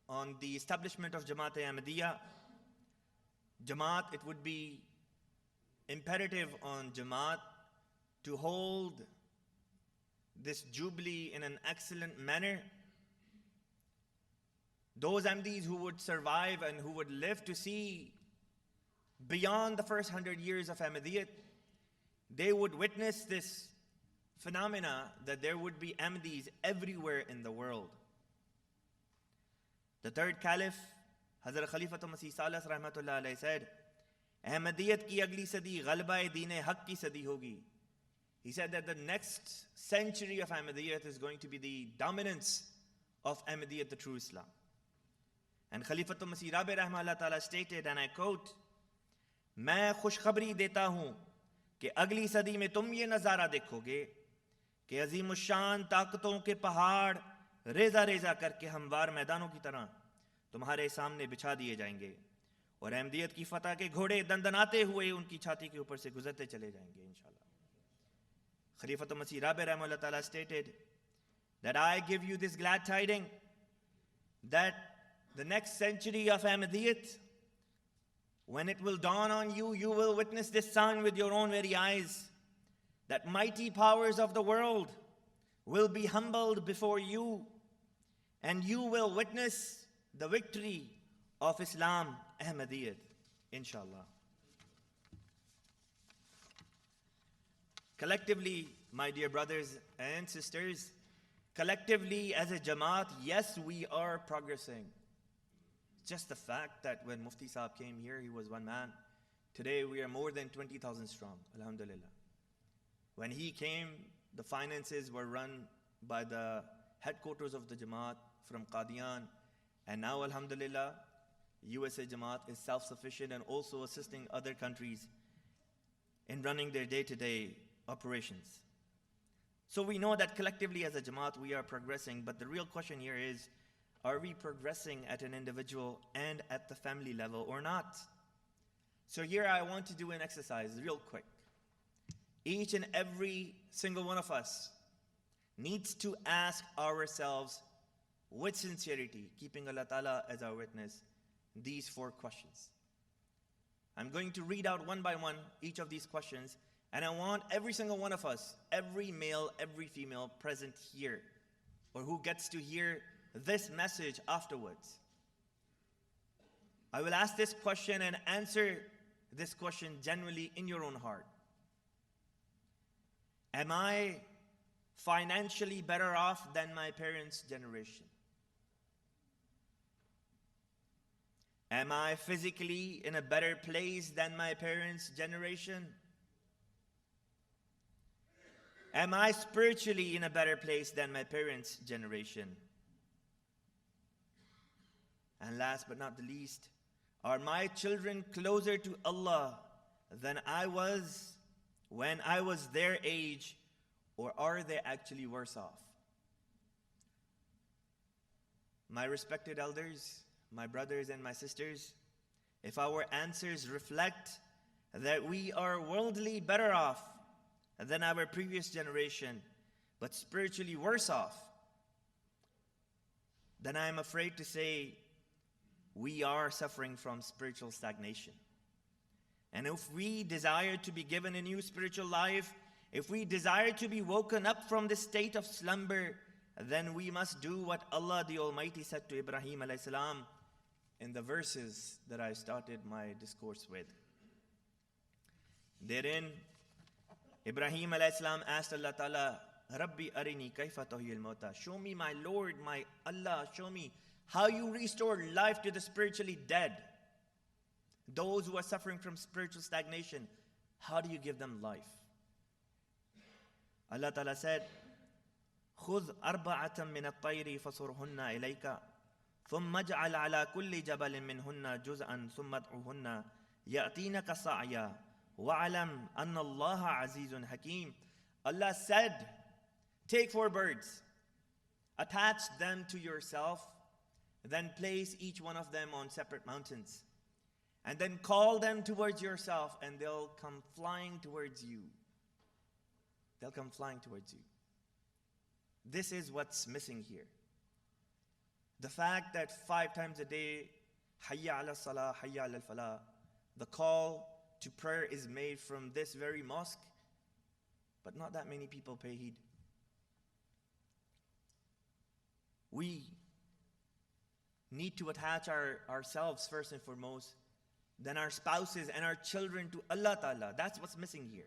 on the establishment of Jamaat Ahmadiyya, Jamaat, it would be imperative on Jamaat to hold this jubilee in an excellent manner. Those Ahmadis who would survive and who would live to see beyond the first 100 years of Ahmadiyyat, they would witness this phenomena that there would be Ahmadis everywhere in the world. The third caliph, Hazrat Khalifatul Masih Salih rahmatullah alayhi said, Ahmadiyyat ki agli sadi ghalba-e deen haq ki sadi hogi. He said that the next century of Ahmadiyyat is going to be the dominance of Ahmadiyyat, the true Islam. And Khalifatul Masih Rabi rahmatullah ta'ala stated, and I quote, मैं खुशखबरी देता हूँ कि अगली सदी में तुम ये नज़ारा देखोगे कि अज़ीमुश्शान ताकतों के पहाड़ रेज़ा रेज़ा करके हमवार मैदानों की तरह तुम्हारे सामने बिछा दिए जाएंगे और अहमदियत की फतह के घोड़े दंदनाते हुए उनकी छाती के ऊपर से गुजरते चले जाएंगे इंशाअल्लाह. Khalifatul Masih Rabi rahmatullah ta'ala stated that I give you this glad tiding that the next century of Ahmadiyyat, when it will dawn on you, you will witness this sign with your own very eyes, that mighty powers of the world will be humbled before you, and you will witness the victory of Islam, Ahmadiyyat, inshallah. Collectively, my dear brothers and sisters, collectively as a Jamaat, yes, we are progressing. Just the fact that when Mufti Saab came here, he was one man. Today we are more than 20,000 strong, alhamdulillah. When he came, the finances were run by the headquarters of the Jamaat from Qadian. And now, alhamdulillah, USA Jamaat is self-sufficient and also assisting other countries in running their day-to-day operations. So we know that collectively as a Jamaat, we are progressing. But the real question here is, are we progressing at an individual and at the family level or not? So here I want to do an exercise real quick. Each and every single one of us needs to ask ourselves with sincerity, keeping Allah Ta'ala as our witness, these 4 questions. I'm going to read out one by one each of these questions, and I want every single one of us, every male, every female present here, or who gets to hear this message afterwards. I will ask this question and answer this question genuinely in your own heart. Am I financially better off than my parents' generation? Am I physically in a better place than my parents' generation? Am I spiritually in a better place than my parents' generation? And last but not the least, are my children closer to Allah than I was when I was their age, or are they actually worse off? My respected elders, my brothers and my sisters, if our answers reflect that we are worldly better off than our previous generation, but spiritually worse off, then I am afraid to say we are suffering from spiritual stagnation. And if we desire to be given a new spiritual life, if we desire to be woken up from this state of slumber, then we must do what Allah the Almighty said to Ibrahim alayhi salam in the verses that I started my discourse with. Therein, Ibrahim alayhi salam asked Allah Ta'ala, Rabbi arini kaifa tuhyil mauta. Show me, my Lord, my Allah, show me how you restore life to the spiritually dead. Those who are suffering from spiritual stagnation, how do you give them life? Allah Ta'ala said, خُذْ أَرْبَعَةً مِّنَ الطَّيْرِ فَصُرْهُنَّ إِلَيْكَ ثُمَّ اجْعَلْ عَلَى كُلِّ جَبَلٍ مِّنْهُنَّ جُزْءًا ثُمَّ ادْعُهُنَّ يَأْتِينَكَ سَعْيًا وَعَلَمْ أَنَّ اللَّهَ عَزِيزٌ حَكِيمٌ. Allah said, take 4 birds, attach them to yourself, then place each one of them on separate mountains, and then call them towards yourself, and they'll come flying towards you. They'll come flying towards you. This is what's missing here. The fact that 5 times a day, Hayya ala salah, Hayya ala falah, the call to prayer is made from this very mosque, but not that many people pay heed. We need to attach ourselves first and foremost, then our spouses and our children to Allah Ta'ala. That's what's missing here.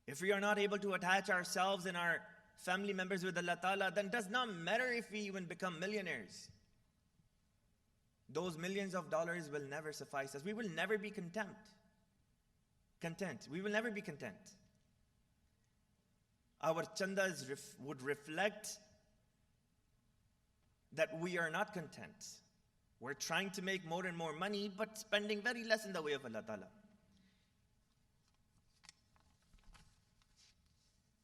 If we are not able to attach ourselves and our family members with Allah Ta'ala, then it does not matter if we even become millionaires. Those millions of dollars will never suffice us. We will never be content. We will never be content. Our chandas would reflect that we are not content. We're trying to make more and more money, but spending very less in the way of Allah Ta'ala.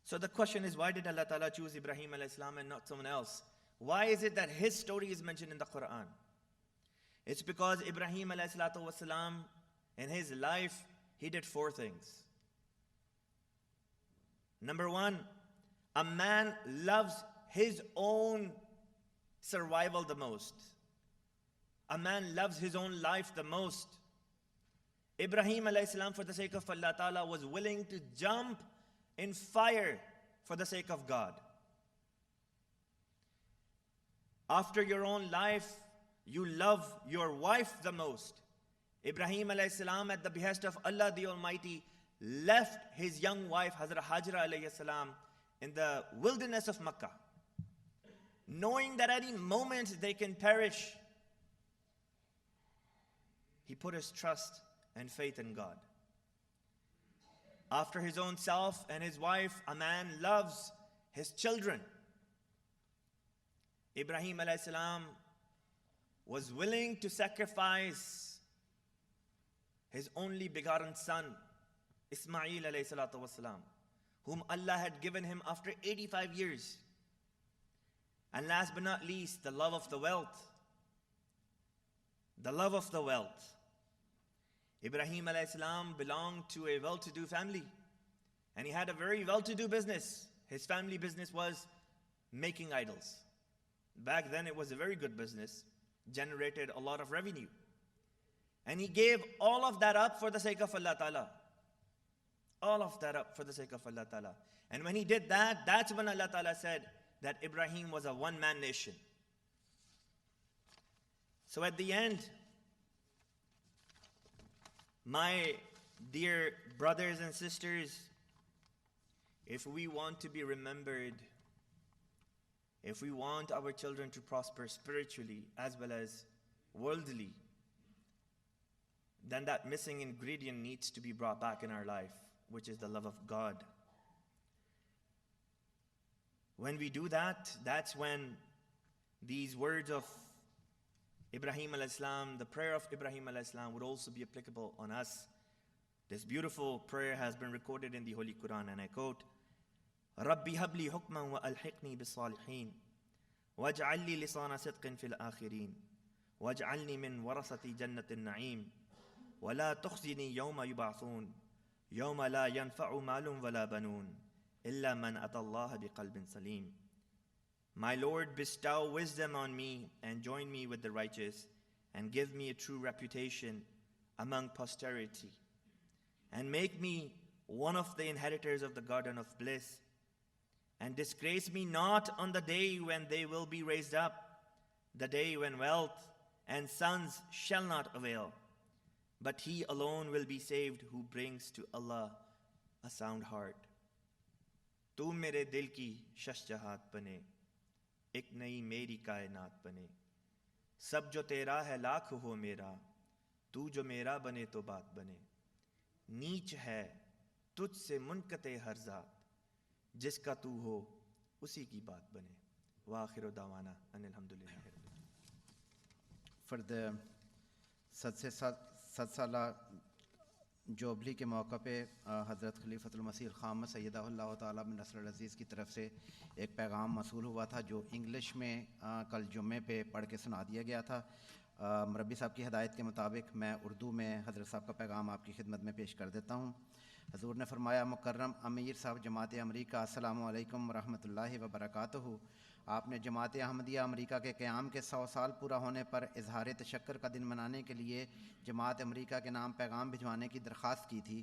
So the question is, why did Allah Ta'ala choose Ibrahim alayhi salam and not someone else? Why is it that his story is mentioned in the Quran? It's because Ibrahim alayhi salatu wasalam, in his life, he did 4 things. Number 1, a man loves his own survival the most. A man loves his own life the most. Ibrahim alayhi salam, for the sake of Allah Ta'ala, was willing to jump in fire for the sake of God. After your own life, you love your wife the most. Ibrahim alayhi salam, at the behest of Allah the Almighty, left his young wife Hazrat Hajra alayhi salam in the wilderness of Makkah, knowing that any moment they can perish. He put his trust and faith in God. After his own self and his wife, a man loves his children. Ibrahim alayhi salam was willing to sacrifice his only begotten son, Ismail alayhi salatu wasalam, whom Allah had given him after 85 years. And last but not least, the love of the wealth. The love of the wealth. Ibrahim alayhi salam belonged to a well-to-do family, and he had a very well-to-do business. His family business was making idols. Back then it was a very good business, generated a lot of revenue. And he gave all of that up for the sake of Allah Ta'ala. All of that up for the sake of Allah Ta'ala. And when he did that, that's when Allah Ta'ala said that Ibrahim was a one-man nation. So at the end, my dear brothers and sisters, if we want to be remembered, if we want our children to prosper spiritually as well as worldly, then that missing ingredient needs to be brought back in our life, which is the love of God. When we do that, that's when these words of Ibrahim alayhi salam, the prayer of Ibrahim alayhi salam, would also be applicable on us. This beautiful prayer has been recorded in the Holy Quran, and I quote, رَبِّ هَبْ لِي حُكْمًا وَأَلْحِقْنِي بِالصَّالِحِينَ وَاجْعَلْ لِي لِسَانَ صِدْقٍ فِي الْآخِرِينَ وَاجْعَلْنِي مِنْ وَرَثَةِ جَنَّةِ النَّعِيمِ وَلَا تُخْزِنِي يَوْمَ يُبْعَثُونَ يَوْمَ لَا يَنْفَعُ مَالٌ وَلَا بَنُونَ إِلَّا مَنْ أَتَى اللَّهَ بِقَلْبٍ سَلِيمٍ. My Lord, bestow wisdom on me and join me with the righteous, and give me a true reputation among posterity, and make me one of the inheritors of the garden of bliss, and disgrace me not on the day when they will be raised up, the day when wealth and sons shall not avail, but he alone will be saved who brings to Allah a sound heart. تو میرے دل کی ششجہات بنے، ایک نئی میری کائنات بنے، سب جو تیرا ہے لاکھ ہو میرا، تو جو میرا بنے تو بات بنے، نیچ ہے تجھ سے منقطع ہر ذات، جس کا تو ہو اسی کی بات بنے. وآخر دعوانا ان الحمدللہ. For the 7 سالہ جوبلی کے موقع پہ حضرت خلیفۃ المسیح الخامس سیدہ اللہ تعالیٰ بن نصر العزیز کی طرف سے ایک پیغام موصول ہوا تھا جو انگلش میں کل جمعے پہ پڑھ کے سنا دیا گیا تھا. مربی صاحب کی ہدایت کے مطابق میں اردو میں حضرت صاحب کا پیغام آپ کی خدمت میں پیش کر دیتا ہوں. حضور نے فرمایا: مکرم امیر صاحب جماعت امریکہ، السلام علیکم ورحمۃ اللہ وبرکاتہ. آپ نے جماعت احمدیہ امریکہ کے قیام کے 100 سال پورا ہونے پر اظہار تشکر کا دن منانے کے لیے جماعت امریکہ کے نام پیغام بھجوانے کی درخواست کی تھی.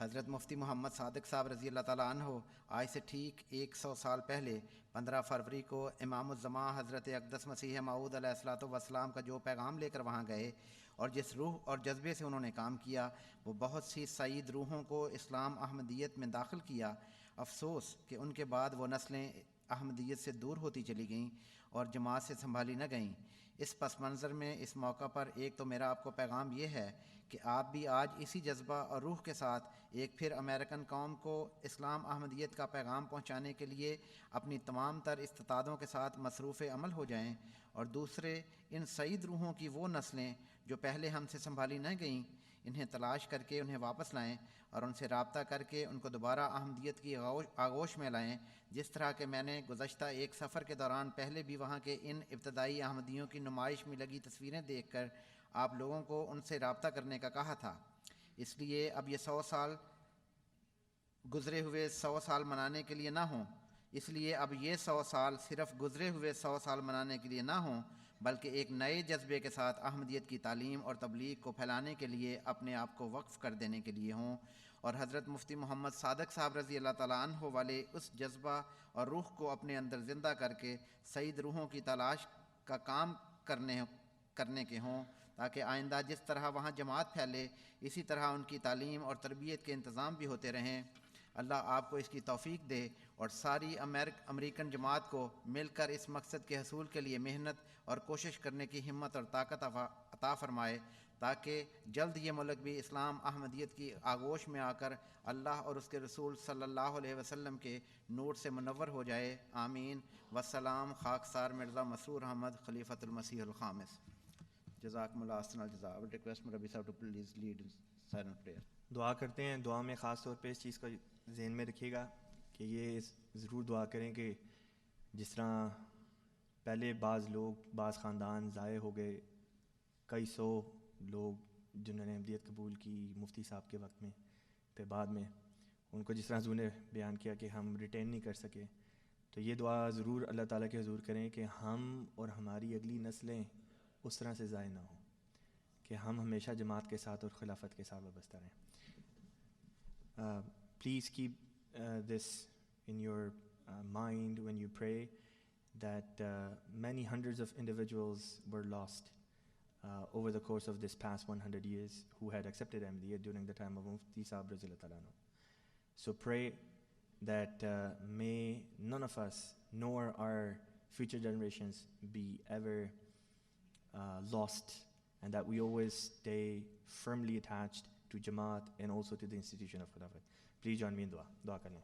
حضرت مفتی محمد صادق صاحب رضی اللہ تعالیٰ عنہ آج سے ٹھیک 100 سال پہلے 15 فروری کو امام الزمان حضرت اقدس مسیح موعود علیہ الصلوۃ والسلام کا جو پیغام لے کر وہاں گئے اور جس روح اور جذبے سے انہوں نے کام کیا، وہ بہت سی سعید روحوں کو اسلام احمدیت میں داخل کیا. افسوس کہ ان کے بعد وہ نسلیں احمدیت سے دور ہوتی چلی گئیں اور جماعت سے سنبھالی نہ گئیں. اس پس منظر میں اس موقع پر ایک تو میرا آپ کو پیغام یہ ہے کہ آپ بھی آج اسی جذبہ اور روح کے ساتھ ایک پھر امریکن قوم کو اسلام احمدیت کا پیغام پہنچانے کے لیے اپنی تمام تر استطاعتوں کے ساتھ مصروف عمل ہو جائیں، اور دوسرے ان سعید روحوں کی وہ نسلیں جو پہلے ہم سے سنبھالی نہ گئیں، انہیں تلاش کر کے انہیں واپس لائیں اور ان سے رابطہ کر کے ان کو دوبارہ احمدیت کی آغوش میں لائیں. جس طرح کہ میں نے گزشتہ ایک سفر کے دوران پہلے بھی وہاں کے ان ابتدائی احمدیوں کی نمائش میں لگی تصویریں دیکھ کر آپ لوگوں کو ان سے رابطہ کرنے کا کہا تھا. اس لیے اب یہ 100 سال گزرے ہوئے 100 سال منانے کے لیے نہ ہوں، اس لیے اب یہ 100 سال صرف گزرے ہوئے 100 سال منانے کے لیے نہ ہوں، بلکہ ایک نئے جذبے کے ساتھ احمدیت کی تعلیم اور تبلیغ کو پھیلانے کے لیے اپنے آپ کو وقف کر دینے کے لیے ہوں، اور حضرت مفتی محمد صادق صاحب رضی اللہ تعالیٰ عنہ والے اس جذبہ اور روح کو اپنے اندر زندہ کر کے سعید روحوں کی تلاش کا کام کرنے کے ہوں، تاکہ آئندہ جس طرح وہاں جماعت پھیلے اسی طرح ان کی تعلیم اور تربیت کے انتظام بھی ہوتے رہیں. اللہ آپ کو اس کی توفیق دے اور ساری امریکن جماعت کو مل کر اس مقصد کے حصول کے لیے محنت اور کوشش کرنے کی ہمت اور طاقت عطا فرمائے، تاکہ جلد یہ ملک بھی اسلام احمدیت کی آغوش میں آ کر اللہ اور اس کے رسول صلی اللہ علیہ وسلم کے نور سے منور ہو جائے. آمین. والسلام. خاکسار مرزا مسرور احمد، خلیفۃ المسیح الخامس. جزاکم اللہ احسن الجزاء. I would request Murabi Sahib to please lead in silent prayer. دعا کرتے ہیں. دعا میں خاص طور پہ اس چیز کو ذہن میں رکھیے گا کہ یہ ضرور دعا کریں کہ جس طرح پہلے بعض خاندان ضائع ہو گئے، کئی سو لوگ جنہوں نے احمدیت قبول کی مفتی صاحب کے وقت میں، پھر بعد میں ان کو جس طرح حضور نے بیان کیا کہ ہم ریٹین نہیں کر سکے، تو یہ دعا ضرور اللہ تعالیٰ کے حضور کریں کہ ہم اور ہماری اگلی نسلیں اس طرح سے ضائع نہ ہوں، کہ ہم ہمیشہ جماعت کے ساتھ اور خلافت کے ساتھ وابستہ رہیں. Please keep this in your mind when you pray, that many hundreds of individuals were lost over the course of this past 100 years who had accepted Ahmadiyya during the time of Mufti Sahib Razillah Ta'ala anhu. So pray that may none of us nor our future generations be ever lost, and that we always stay firmly attached to Jamaat and also to the institution of Khilafat. Please join me in dua. Dua karne.